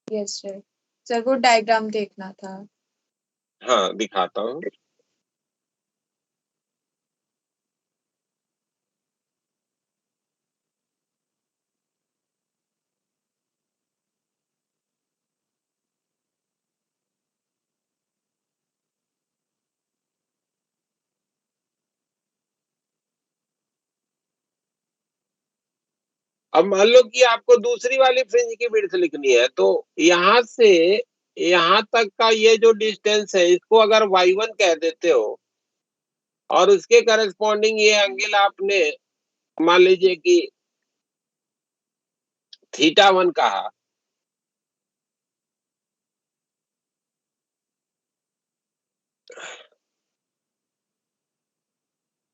Yes sir. सर को डायग्राम देखना था। हाँ दिखाता हूँ। अब मान लो कि आपको दूसरी वाली फ्रिंज की विड्थ लिखनी है, तो यहां से यहां तक का ये जो डिस्टेंस है इसको अगर y1 कह देते हो और उसके करस्पॉन्डिंग ये एंगल आपने मान लीजिए कि θ1 कहा,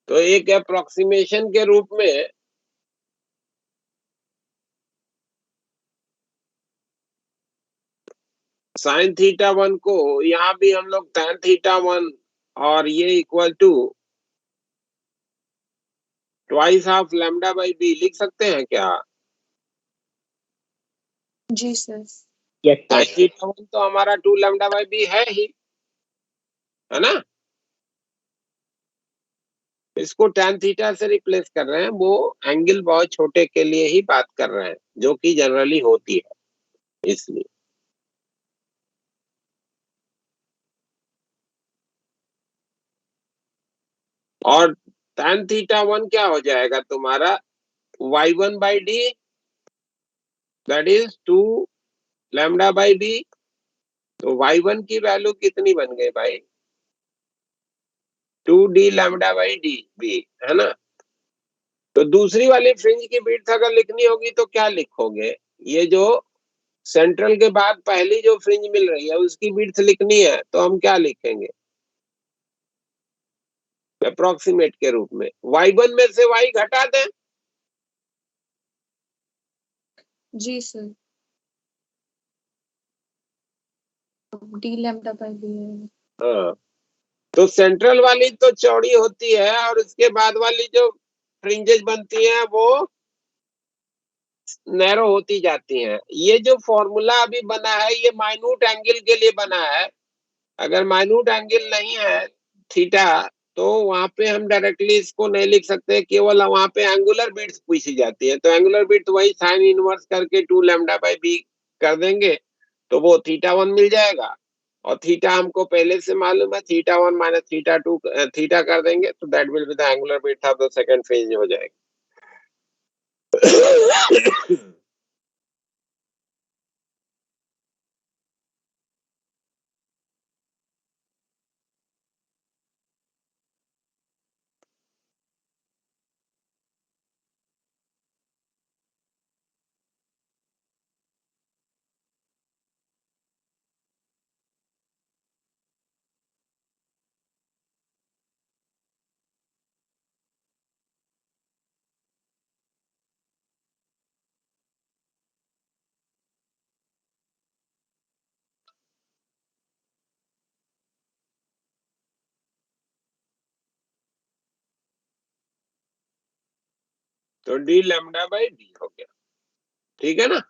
तो एक अप्रोक्सीमेशन के रूप में sin θ1 को यहां भी हम लोग tan θ1 और ये equal to twice of lambda by B लिख सकते हैं क्या? जी सर। Yes, sin sir. θ1 तो हमारा 2 लैम्डा बाई बी है ही, है ना? इसको tan थीटा से रिप्लेस कर रहे हैं, वो एंगल बहुत छोटे के लिए ही बात कर रहे हैं, जो कि जनरली होती है, इसलिए। और tan θ1 क्या हो जाएगा तुम्हारा? y1 by D, that is 2 lambda by B. तो y1 की वैल्यू कितनी बन गई भाई? 2d lambda by D B, है ना? तो दूसरी वाली फ्रिंज की विड्थ अगर लिखनी होगी तो क्या लिखोगे? ये जो सेंट्रल के बाद पहली जो फ्रिंज मिल रही है उसकी विड्थ लिखनी है, तो हम क्या लिखेंगे अप्रोक्सीमेट के रूप में? y1 में से y घटा दें। जी sir. D lambda by B है। हाँ, तो सेंट्रल वाली तो चौड़ी होती है और उसके बाद वाली जो फ्रिंजेस बनती हैं वो नैरो होती जाती हैं। ये जो फॉर्मूला अभी बना है ये माइन्यूट एंगल के लिए बना है। अगर माइन्यूट एंगल नहीं है थीटा, तो वहां पे हम डायरेक्टली इसको नहीं लिख सकते, केवल वहां पे एंगुलर बिट्स पूछी जाती है। तो एंगुलर बिट्स वही साइन इनवर्स करके 2 लैम्डा बाई बी कर देंगे, तो वो θ1 मिल जाएगा। और थीटा हमको पहले से मालूम है, θ1 माइनस θ2 थीटा कर देंगे, तो that will be the angular bits of the second phase हो जाएगा। तो डी लैम्डा बाई डी हो गया, ठीक है ना?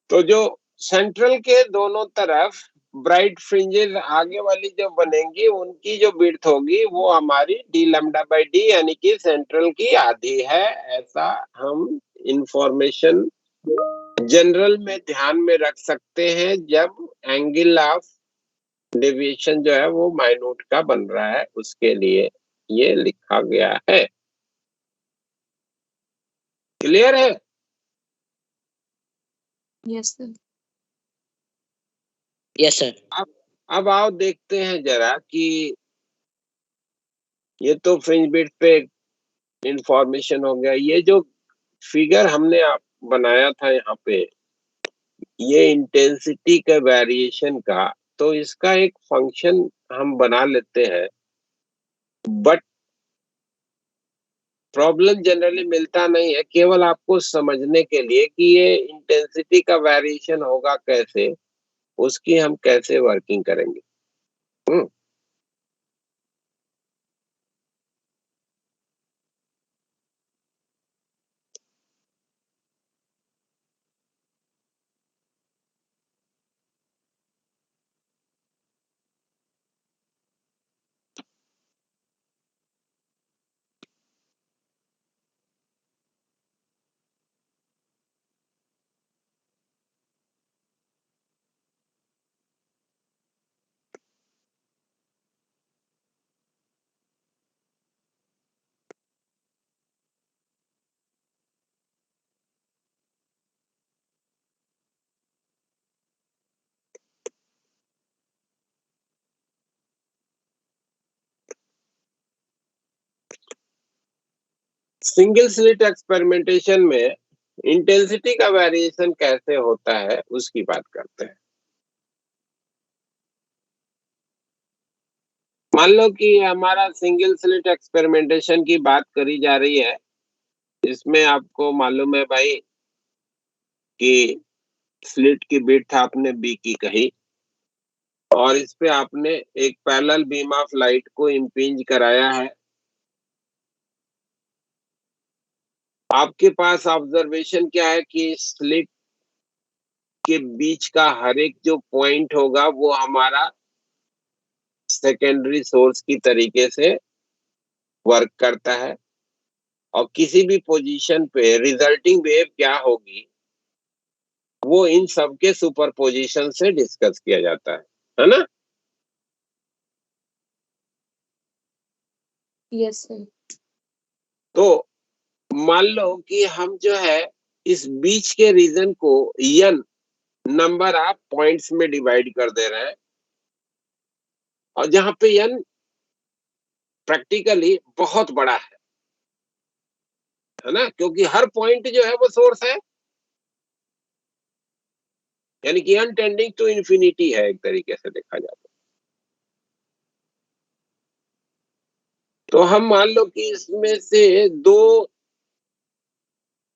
तो जो सेंट्रल के दोनों तरफ ब्राइट फ्रिंजेस आगे वाली जो बनेंगी उनकी जो विड्थ होगी वो हमारी डी लैम्डा बाई डी यानी कि सेंट्रल की आधी है। ऐसा हम इंफॉर्मेशन जनरल में ध्यान में रख सकते हैं जब एंगल ऑफ डेविएशन जो है वो माइन्यूट का बन रहा है, उसके लिए ये लिखा गया है। क्लियर है? Yes sir. Yes sir. अब आओ देखते हैं जरा कि ये तो फ्रिंज विड्थ पे इंफॉर्मेशन हो गया। ये जो फिगर हमने आप बनाया था यहाँ पे, ये इंटेंसिटी का वेरिएशन का, तो इसका एक फंक्शन हम बना लेते हैं। बट प्रॉब्लम जनरली मिलता नहीं है, केवल आपको समझने के लिए कि ये इंटेंसिटी का वेरिएशन होगा कैसे, उसकी हम कैसे वर्किंग करेंगे। हम्म सिंगल स्लिट एक्सपेरिमेंटेशन में इंटेंसिटी का वेरिएशन कैसे होता है उसकी बात करते हैं। मान लो कि हमारा सिंगल स्लिट एक्सपेरिमेंटेशन की बात करी जा रही है, इसमें आपको मालूम है भाई कि स्लिट की विड्थ आपने बी की कही और इस पे आपने एक पैरेलल बीम ऑफ लाइट को इम्पिंज कराया है। आपके पास ऑब्जर्वेशन क्या है कि स्लिट के बीच का हर एक जो पॉइंट होगा वो हमारा सेकेंडरी सोर्स की तरीके से वर्क करता है और किसी भी पोजीशन पे रिजल्टिंग वेव क्या होगी वो इन सब के सुपरपोजिशन से डिस्कस किया जाता है ना। Yes sir. तो मान लो कि हम जो है इस बीच के रीजन को n नंबर ऑफ पॉइंट्स में डिवाइड कर दे रहे हैं और जहां पे n प्रैक्टिकली बहुत बड़ा है ना, क्योंकि हर पॉइंट जो है वो सोर्स है, यानी कि n टेंडिंग टू इंफिनिटी है एक तरीके से देखा जाए तो हम मान लो कि इसमें से दो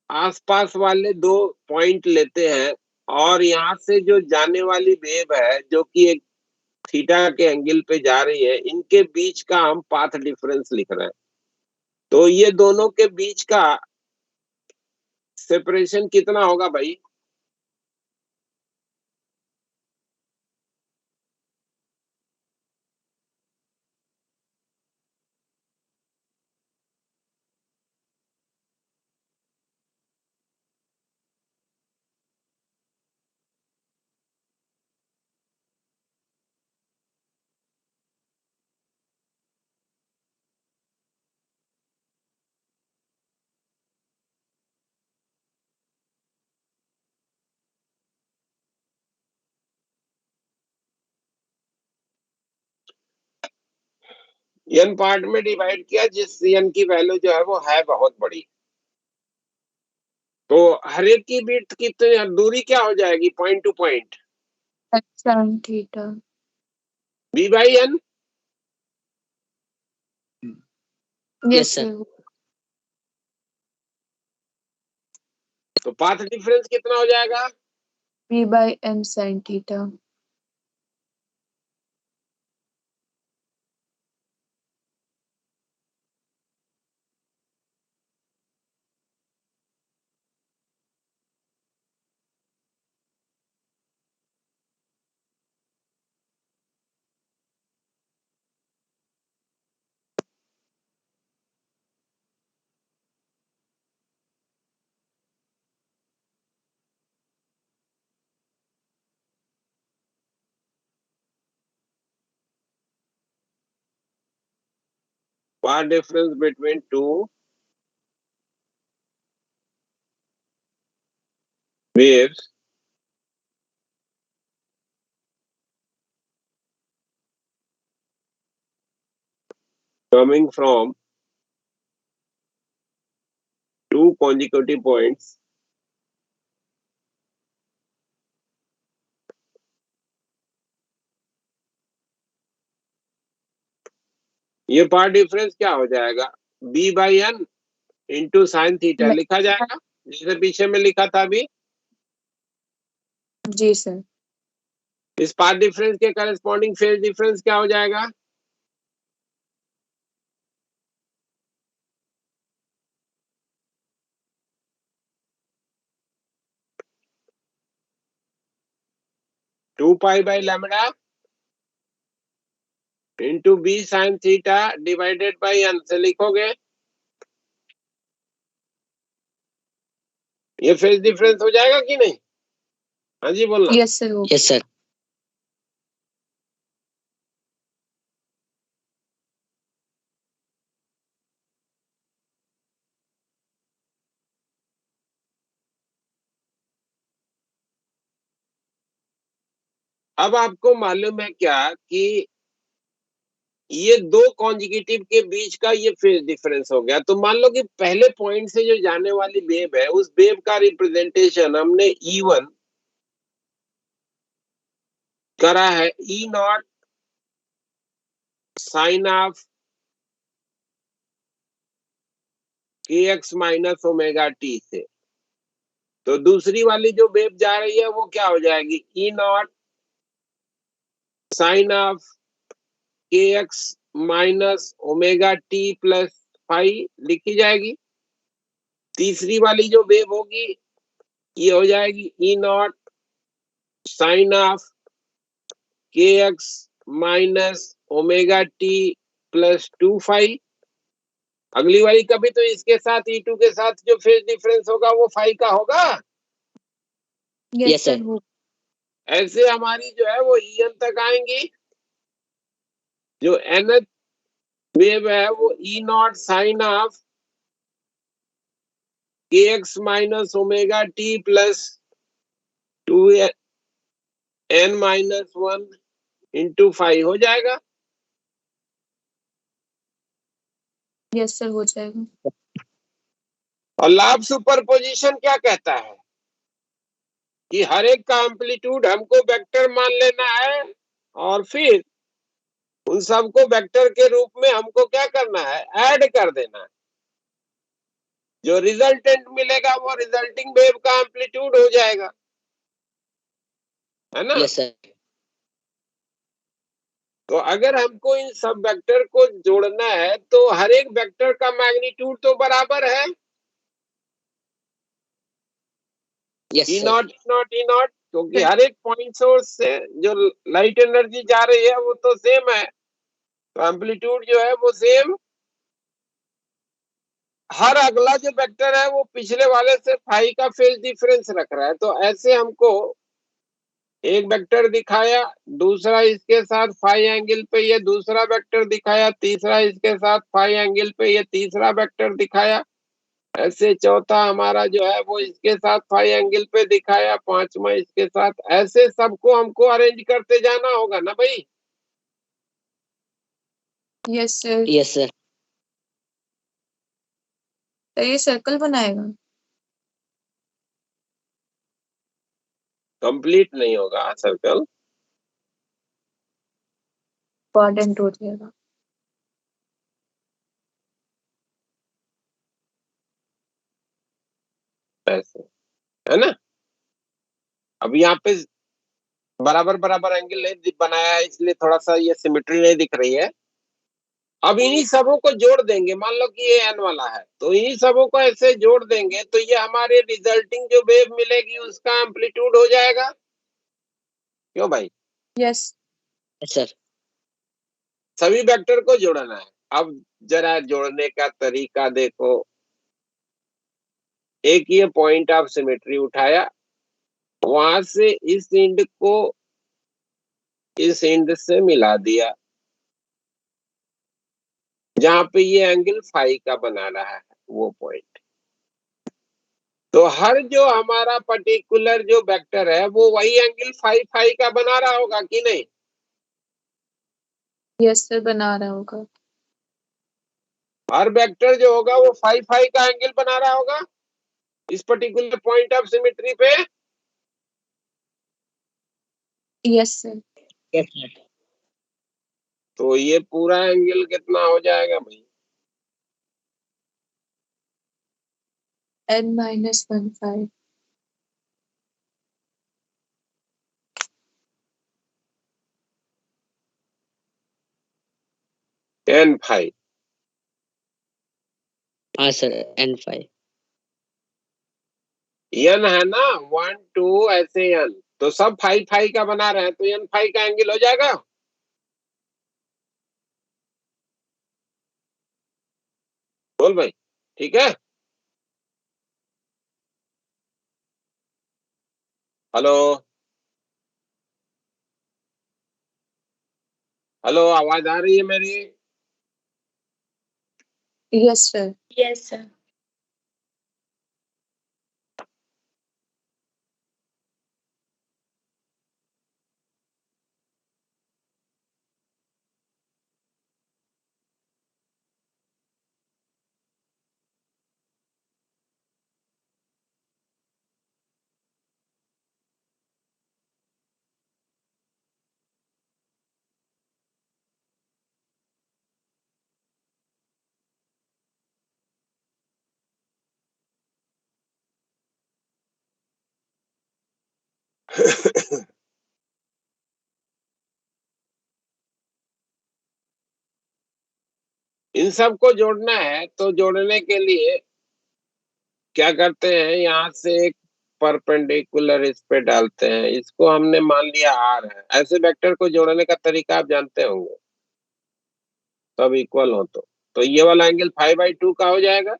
आसपास वाले दो पॉइंट लेते हैं और यहां से जो जाने वाली वेव है जो कि एक थीटा के एंगल पे जा रही है, इनके बीच का हम पाथ डिफरेंस लिख रहे हैं। तो ये दोनों के बीच का सेपरेशन कितना होगा भाई? n पार्ट में डिवाइड किया जिस n की वैल्यू जो है वो है बहुत बड़ी, तो हर एक की बीट कितनी दूरी क्या हो जाएगी point two point? sin theta. b by n। Yes sir. Sir. तो पाथ डिफरेंस कितना हो जाएगा? b/n sin theta. Path difference between two waves coming from two consecutive points ये पार्ट डिफरेंस क्या हो जाएगा? b by n into sine theta लिखा जाएगा जैसे पीछे में लिखा था अभी। जी सर। इस पार्ट डिफरेंस के करस्पॉन्डिंग फेज डिफरेंस क्या हो जाएगा? Two pi by lambda into b sine theta divided by n से लिखोगे। ये फेज डिफरेंस हो जाएगा कि नहीं? हाँ जी बोलना। Yes sir. Yes, sir. अब आपको मालूम है क्या कि ये दो कॉन्जिक्यूटिव के बीच का ये फेज डिफरेंस हो गया। तो मान लो कि पहले पॉइंट से जो जाने वाली वेव है उस वेव का रिप्रेजेंटेशन हमने E1 करा है E0 sine of kx minus omega T से। तो दूसरी वाली जो वेव जा रही है वो क्या हो जाएगी, E0 sine of kx minus omega T plus phi लिखी जाएगी। तीसरी वाली जो वेव होगी ये हो जाएगी E0 sine of kx minus omega T plus 2 phi. अगली वाली कभी तो इसके साथ E2 के साथ जो फेज डिफरेंस होगा वो फाई का होगा। Yes, yes sir. सर हो ऐसे हमारी जो है वो En तक आएंगी। जो nth वेव है वो E0 sine of kx minus omega T plus 2n minus 1 into 5 हो जाएगा। यस सर हो जाएगा। और लाभ सुपरपोजिशन क्या कहता है कि हर एक का एम्पलीट्यूड हमको वेक्टर मान लेना है और फिर उन सबको वेक्टर के रूप में हमको क्या करना है, ऐड कर देना है। जो रिजल्टेंट मिलेगा वो रिजल्टिंग वेव का एम्पलीट्यूड हो जाएगा, है ना। Yes, sir. तो अगर हमको इन सब वेक्टर को जोड़ना है तो हर एक वेक्टर का मैग्नीट्यूड तो बराबर है, Yes, E sir. Not E not, क्योंकि हर एक पॉइंट सोर्स से जो लाइट एनर्जी जा रही है वो तो सेम है। तो एम्पलीट्यूड जो है वो सेम। हर अगला जो वेक्टर है वो पिछले वाले से फाई का फेज डिफरेंस रख रहा है। तो ऐसे हमको एक वेक्टर दिखाया, दूसरा इसके साथ फाई एंगल पे ये दूसरा वेक्टर दिखाया, तीसरा इसके साथ फाई एंगल पे ये तीसरा वेक्टर दिखाया, ऐसे चौथा हमारा जो है वो इसके साथ फाई एंगल पे दिखाया, पांचवा इसके साथ, ऐसे सबको हमको अरेंज करते जाना होगा ना भाई। Yes sir. Yes, sir. तो ये सर्कल बनाएगा। कंप्लीट नहीं होगा सर्कल, क्वाड्रेंट हो जाएगा। ऐसे, है ना। अब यहाँ पे बराबर बराबर एंगल नहीं बनाया है इसलिए थोड़ा सा ये सिमेट्री नहीं दिख रही है। अब इन्हीं सबों को जोड़ देंगे, मान लो कि ये n वाला है तो इन्हीं सबों को ऐसे जोड़ देंगे तो ये हमारे रिजल्टिंग जो वेव मिलेगी उसका एम्पलीट्यूड हो जाएगा। क्यों भाई, यस Yes, sir. सभी वेक्टर को जोड़ना है। अब जरा जोड़ने का तरीका देखो। एक ये पॉइंट ऑफ सिमेट्री उठाया, वहां से इस एंड को इस एंड से मिला दिया जहां पे ये एंगल फाई का बना रहा है वो पॉइंट। तो हर जो हमारा पर्टिकुलर जो वेक्टर है वो वही एंगल फाई फाई का बना रहा होगा कि नहीं। यस सर बना रहा होगा। हर वेक्टर जो होगा वो फाई फाई का एंगल बना रहा होगा इस पर्टिकुलर पॉइंट ऑफ सिमेट्री पे। Yes sir. Yes, sir. तो ये पूरा एंगल कितना हो जाएगा भाई, n-1 n फाई। हाँ सर, N5. n है ना, 1 2 ऐसे n, तो सब फाई फाई का बना रहे हैं तो n फाई का एंगल हो जाएगा। बोल भाई, ठीक है। हेलो हेलो, आवाज आ रही है मेरी। Yes sir. Yes sir. इन सब को जोड़ना है, तो जोड़ने के लिए क्या करते हैं, यहाँ से एक परपेंडिकुलर इस पे डालते हैं, इसको हमने मान लिया आर है। ऐसे वेक्टर को जोड़ने का तरीका आप जानते होंगे, सब इक्वल हो तो ये वाला एंगल 5/2 का हो जाएगा।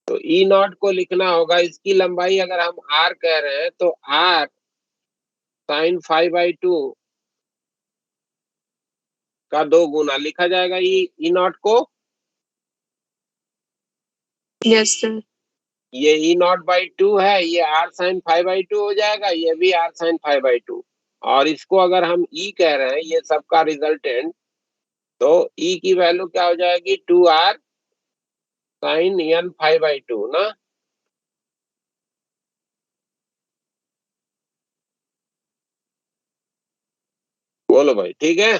तो ई नॉट को लिखना होगा, इसकी लंबाई अगर हम आर कह रहे हैं तो आर साइन 5/2 का 2 गुना लिखा जाएगा ई नॉट को। Yes sir. ये ई नॉट बाई 2 है, ये आर साइन 5/2 हो जाएगा, ये भी आर साइन 5/2। और इसको अगर हम ई कह रहे हैं, ये सबका रिजल्टेंट, तो ई की वैल्यू क्या हो जाएगी, 2r साइन n 5/2 ना। बोलो भाई, ठीक है।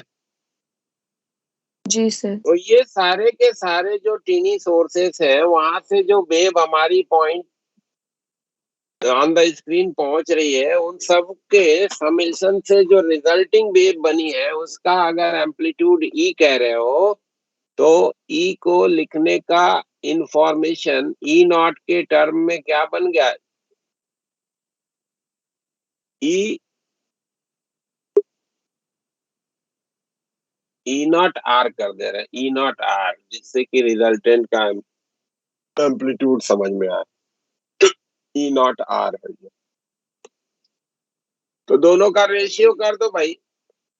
जी सर। तो ये सारे के सारे जो टीनी सोर्सेस हैं, वहां से जो वेव हमारी पॉइंट ऑन द स्क्रीन पहुंच रही है, उन सब के समेशन से जो रिजल्टिंग वेव बनी है, उसका अगर एम्पलीट्यूड ई कह रहे हो, तो ई को लिखने का इंफॉर्मेशन ई नॉट के टर्म में क्या बन गया, ई नॉट आर कर दे रहे हैं, ई नॉट आर, जिससे कि रिजल्टेंट का एम्पलीट्यूड समझ में आए। ई नॉट आर है ये। तो दोनों का रेशियो कर दो भाई,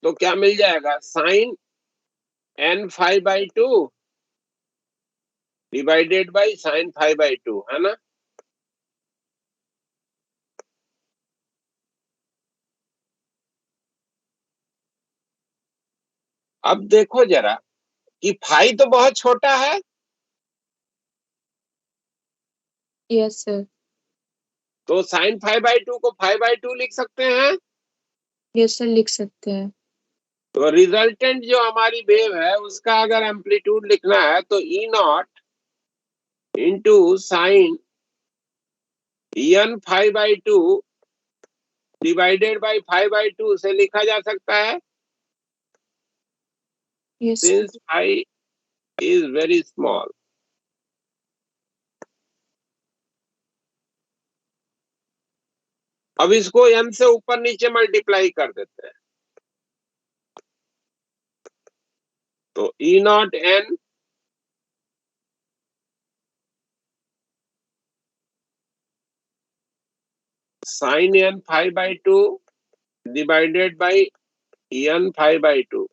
तो क्या मिल जाएगा, sine n 5/2 divided by sine 5/2, है ना। अब देखो जरा कि फाई तो बहुत छोटा है, यस सर। तो साइन 5/2 को 5/2 लिख सकते हैं। यस सर, लिख सकते हैं। तो रिजल्टेंट जो हमारी वेव है, उसका अगर एम्पलीट्यूड लिखना है, तो E naught into sine n 5/2 divided by 5/2 से लिखा जा सकता है, yes sir. Since phi is very small. अब इसको n से ऊपर नीचे मल्टीप्लाई कर देते हैं, तो E naught n sine n 5/2 divided by n 5/2।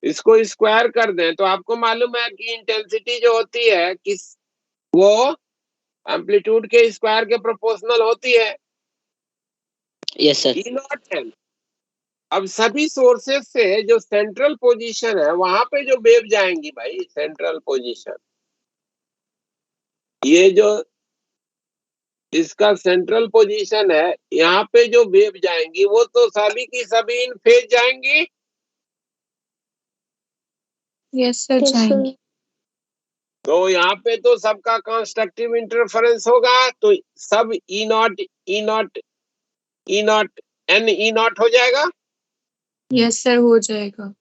इसको स्क्वायर कर दें, तो आपको मालूम है कि इंटेंसिटी जो होती है किस, वो एम्पलीट्यूड के स्क्वायर के प्रोपोर्शनल होती है। Yes sir. ई नॉट n। अब सभी सोर्सेस से जो सेंट्रल पोजीशन है, वहां पे जो वेव जाएंगी भाई, सेंट्रल पोजीशन, ये जो इसका सेंट्रल पोजीशन है, यहाँ पे जो वेव जाएंगी, वो तो सभी की सभी इन फेज जाएंगी। यस सर, जाएंगे। तो यहाँ पे तो सबका कंस्ट्रक्टिव इंटरफेरेंस होगा, तो सब E naught E naught E naught N E naught हो जाएगा। यस सर, हो जाएगा।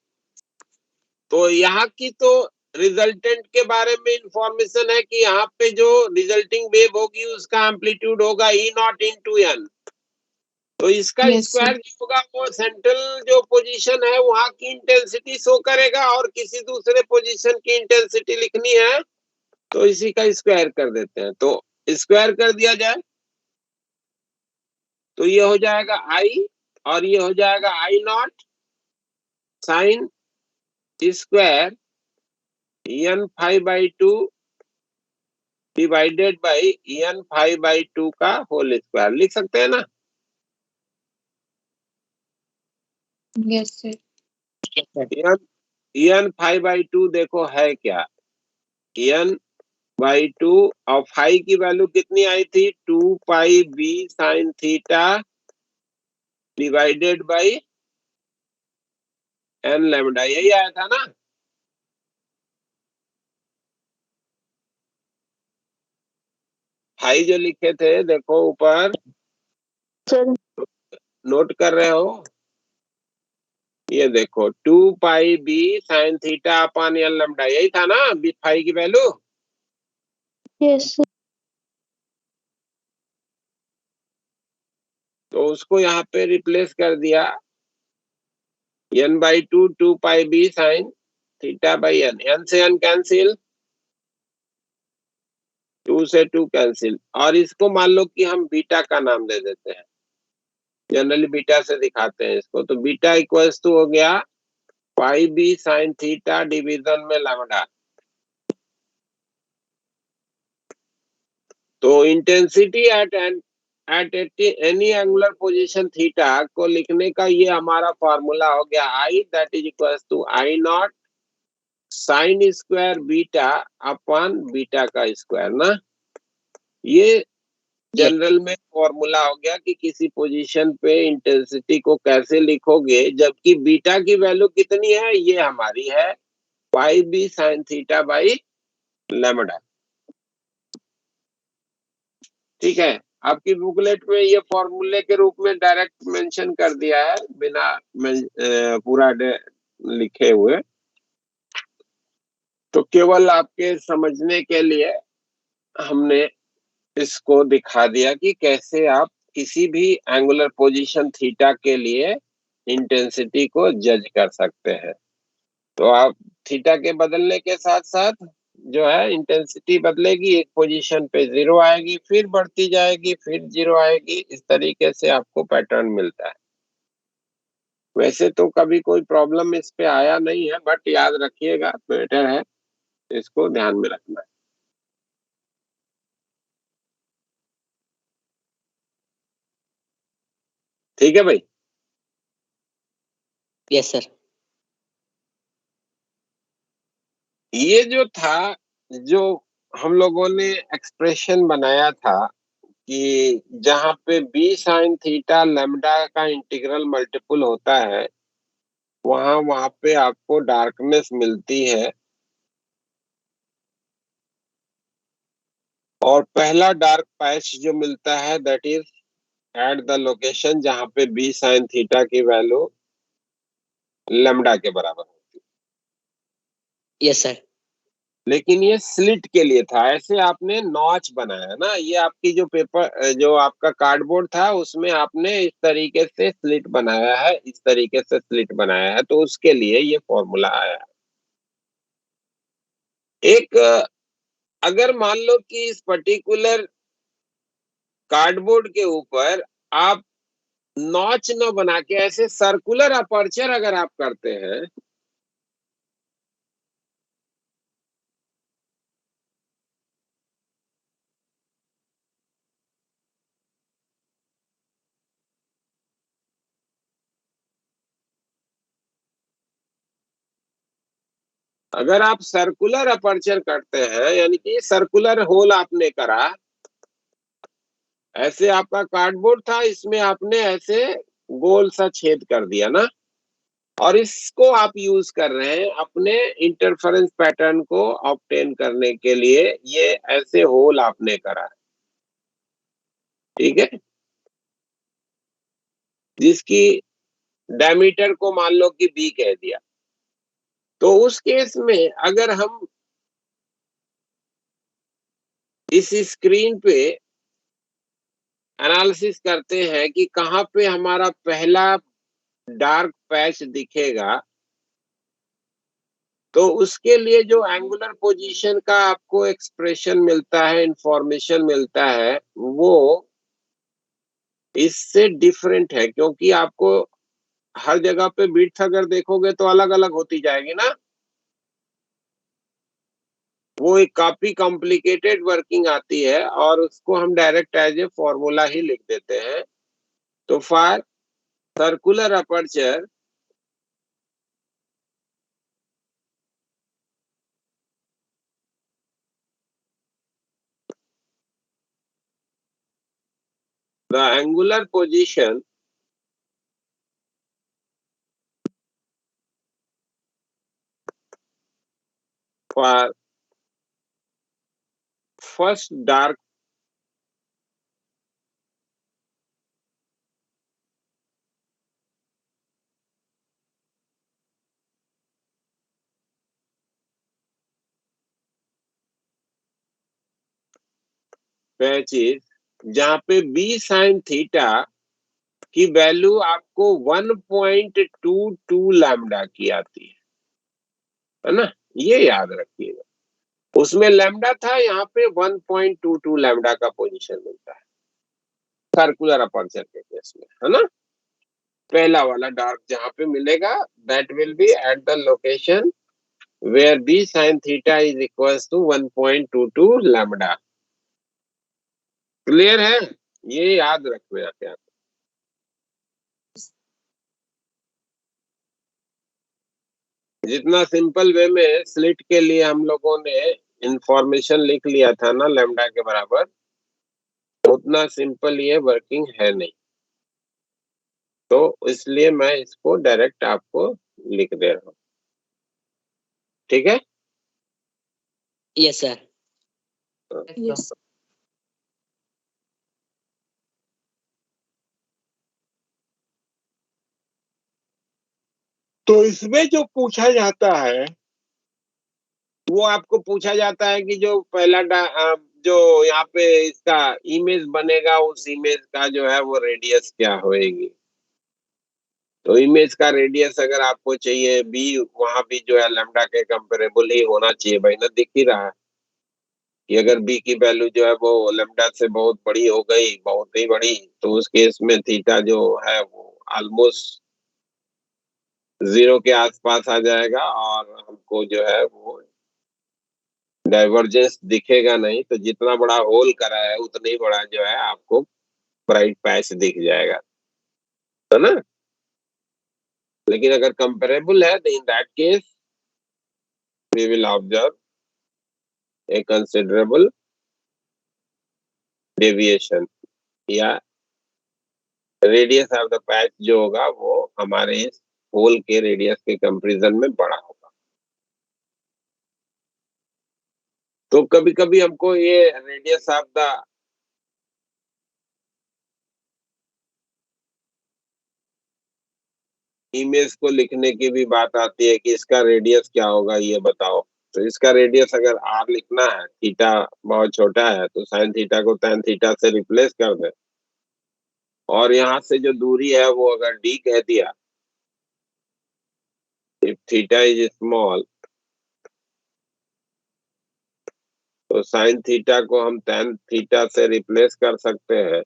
तो यहाँ की तो रिजल्टेंट के बारे में इंफॉर्मेशन है कि यहाँ पे जो रिजल्टिंग वेव होगी, उसका एम्पलीट्यूड होगा ई नॉट इंटू एन। तो इसका Yes, स्क्वायर जो होगा, वो सेंट्रल जो पोजीशन है वहां की इंटेंसिटी शो करेगा, और किसी दूसरे पोजीशन की इंटेंसिटी लिखनी है तो इसी का स्क्वायर कर देते हैं। तो स्क्वायर कर दिया जाए, तो ये हो जाएगा आई, और ये हो जाएगा I naught sine square n 5/2 divided by n 5/2 का होल स्क्वायर लिख सकते हैं ना। Yes sir. n 5/2 देखो है क्या, n/2, और फाई की वैल्यू कितनी आई थी, 2πb sign theta divided by n lambda, यही आया था ना। आई जो लिखे थे देखो ऊपर, सर नोट कर रहे हो? ये देखो 2πb sin theta upon L lambda, यही था ना बी फाई की वैल्यू। Yes sir. तो उसको यहाँ पे रिप्लेस कर दिया, n/2 2πb sin थीटा बाई एन, एन से एन कैंसिल, 2 से 2 कैंसिल, और इसको मान लो कि हम बीटा का नाम दे देते हैं, जनरली बीटा से दिखाते हैं इसको। तो बीटा इक्वल्स टू हो गया pi B sine theta division में लैम्डा। तो intensity at any angular position theta को लिखने का ये हमारा फॉर्मूला हो गया, I that is equals to I naught sine square beta upon beta का स्क्वायर ना। ये जनरल में फॉर्मूला हो गया कि किसी पोजीशन पे इंटेंसिटी को कैसे लिखोगे, जबकि बीटा की वैल्यू कितनी है, ये हमारी है pi B sine theta by lambda. ठीक है, आपकी बुकलेट में ये फॉर्मूले के रूप में डायरेक्ट मेंशन कर दिया है, बिना पूरा लिखे हुए। तो केवल आपके समझने के लिए हमने इसको दिखा दिया कि कैसे आप किसी भी एंगुलर पोजीशन थीटा के लिए इंटेंसिटी को जज कर सकते हैं। तो आप थीटा के बदलने के साथ साथ जो है इंटेंसिटी बदलेगी, एक पोजीशन पे 0 आएगी, फिर बढ़ती जाएगी, फिर 0 आएगी, इस तरीके से आपको पैटर्न मिलता है। वैसे तो कभी कोई प्रॉब्लम इस पे आया नहीं है, बट याद रखिएगा, बेटर है इसको ध्यान में रखना है। ठीक है भाई? Yes sir. ये जो था, जो हम लोगों ने एक्सप्रेशन बनाया था कि जहां पे b साइन थीटा लैम्डा का इंटीग्रल मल्टीपल होता है, वहां पे आपको डार्कनेस मिलती है, और पहला डार्क पैच जो मिलता है that is eight the location जहां पे b साइन थीटा की वैल्यू लैम्डा के बराबर होती है। Yes sir. लेकिन ये स्लिट के लिए था, ऐसे आपने नॉच बनाया ना, ये आपकी जो पेपर, जो आपका कार्डबोर्ड था उसमें आपने इस तरीके से स्लिट बनाया है, इस तरीके से स्लिट बनाया है, तो उसके लिए ये फॉर्मूला आया है। एक अगर मान लो कि इस पर्टिकुलर कार्डबोर्ड के ऊपर आप नॉच न बना के ऐसे सर्कुलर अपर्चर अगर आप करते हैं, अगर आप सर्कुलर अपर्चर करते हैं, यानी कि सर्कुलर होल आपने करा, ऐसे आपका कार्डबोर्ड था, इसमें आपने ऐसे गोल सा छेद कर दिया ना, और इसको आप यूज कर रहे हैं अपने इंटरफेरेंस पैटर्न को ऑब्टेन करने के लिए, ये ऐसे होल आपने करा, ठीक है, जिसकी डायमीटर को मान लो कि b कह दिया। तो उस केस में अगर हम इस स्क्रीन पे एनालिसिस करते हैं कि कहां पे हमारा पहला डार्क पैच दिखेगा, तो उसके लिए जो एंगुलर पोजीशन का आपको एक्सप्रेशन मिलता है, इंफॉर्मेशन मिलता है, वो इससे डिफरेंट है, क्योंकि आपको हर जगह पे बिट्स अगर देखोगे तो अलग अलग होती जाएगी ना, वो एक काफी कॉम्प्लिकेटेड वर्किंग आती है, और उसको हम डायरेक्ट एज ए फॉर्मूला ही लिख देते हैं। तो for circular aperture the angular position for first dark patch is, जहाँ पे बी साइन थीटा की वैल्यू आपको 1.22 लैम्डा की आती है ना, ये याद रखिएगा। उसमें लैम्डा था, यहाँ पे 1.22 लैम्डा का पोजीशन मिलता है सर्कुलर अपर्चर के केस में, है ना। पहला वाला डार्क जहाँ पे मिलेगा, that will be at the location where B sine theta is equals to 1.22 lambda. Clear है, ये याद रखना क्या। जितना सिंपल वे में स्लिट के लिए हम लोगों ने इंफॉर्मेशन लिख लिया था ना लैम्डा के बराबर, उतना सिंपल ये वर्किंग है नहीं, तो इसलिए मैं इसको डायरेक्ट आपको लिख दे रहा हूँ, ठीक है। Yes, sir. Yes. तो इसमें जो पूछा जाता है वो आपको पूछा जाता है कि जो पहला जो यहाँ पे इसका इमेज बनेगा, उस इमेज का जो है वो रेडियस क्या होएगी। तो इमेज का रेडियस अगर आपको चाहिए बी, वहां भी जो है लैम्डा के कंपेरेबल ही होना चाहिए भाई ना। दिख ही रहा है कि अगर बी की वैल्यू जो है वो लैम्डा से बहुत बड़ी हो गई, बहुत ही बड़ी, तो उस केस में थीटा जो है वो ऑलमोस्ट 0 के आसपास आ जाएगा और हमको जो है वो डाइवर्जेंस दिखेगा नहीं। तो जितना बड़ा होल करा है उतना ही बड़ा जो है आपको ब्राइट पैच दिख जाएगा, है ना। लेकिन अगर कंपेरेबल है तो in that case we will observe a considerable deviation, या रेडियस ऑफ द पैच जो होगा वो हमारे इस होल के रेडियस के कंपैरिजन में बड़ा होगा। तो कभी कभी हमको ये रेडियस ऑफ द इमेज को लिखने की भी बात आती है कि इसका रेडियस क्या होगा ये बताओ। तो इसका रेडियस अगर आर लिखना है, थीटा बहुत छोटा है, तो साइन थीटा को tan थीटा से रिप्लेस कर दे, और यहाँ से जो दूरी है वो अगर डी कह दिया, इफ थीटा इज स्मॉल, तो साइन थीटा को हम tan थीटा से रिप्लेस कर सकते हैं,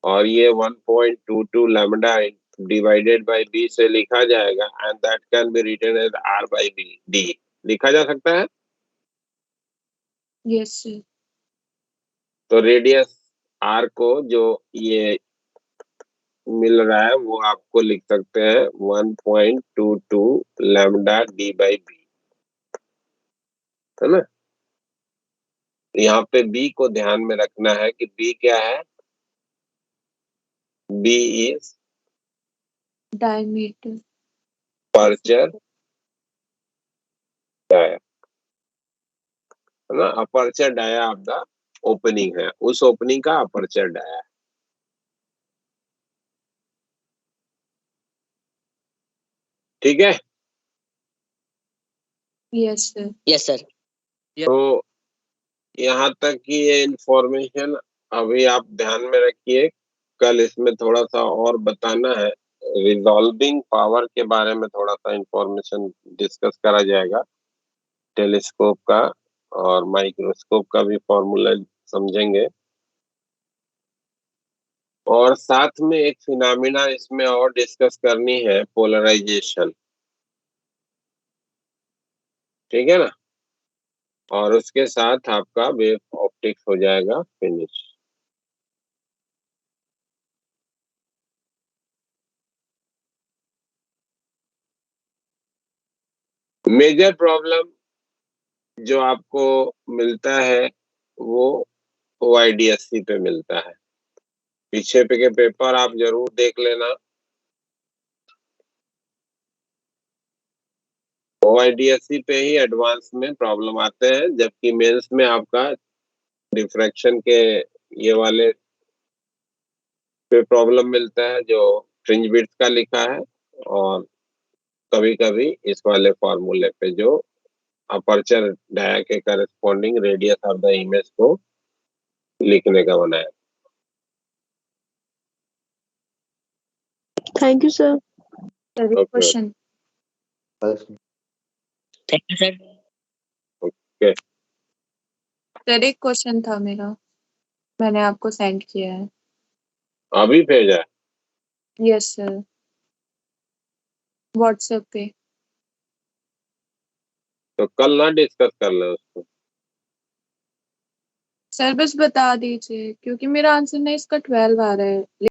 और ये 1.22 लैम्डा डिवाइडेड बाय बी से लिखा जाएगा, and that can be written as R by B, D लिखा जा सकता है। Yes, sir. तो रेडियस आर को जो ये मिल रहा है वो आपको लिख सकते हैं 1.22 लैम्डा डी बाई बी, है ना। यहाँ पे बी को ध्यान में रखना है कि बी क्या है, B is Diameter. Aperture dia, है ना। Aperture dia of the opening है, उस ओपनिंग का अपर्चर डाया है, ठीक है। Yes, sir. Yes, sir. तो यहाँ तक की ये इंफॉर्मेशन अभी आप ध्यान में रखिए, कल इसमें थोड़ा सा और बताना है। रिजॉल्विंग पावर के बारे में थोड़ा सा इंफॉर्मेशन डिस्कस करा जाएगा, टेलीस्कोप का और माइक्रोस्कोप का भी फॉर्मूला समझेंगे, और साथ में एक फिनोमिना इसमें और डिस्कस करनी है, पोलराइजेशन, ठीक है ना। और उसके साथ आपका वेव ऑप्टिक्स हो जाएगा फिनिश। मेजर प्रॉब्लम जो आपको मिलता है वो OIDSC पे मिलता है, पीछे पे के पेपर आप जरूर देख लेना। OIDSC पे ही एडवांस में प्रॉब्लम आते हैं, जबकि मेंस में आपका डिफ्रैक्शन के ये वाले पे प्रॉब्लम मिलता है जो फ्रिंज विड्थ का लिखा है, और कभी कभी इस वाले फॉर्मूले पे जो अपर्चर डाया के corresponding radius of the image को लिखने का बनाया। Thank you, sir. सर एक Okay. Question thank you sir. Sir एक क्वेश्चन था मेरा, मैंने आपको सेंड किया है। अभी भेजा है? यस सर, व्हाट्सएप पे। तो कल ना डिस्कस कर ले उसको। सर बस बता दीजिए, क्योंकि मेरा आंसर ना इसका 12 आ रहा है।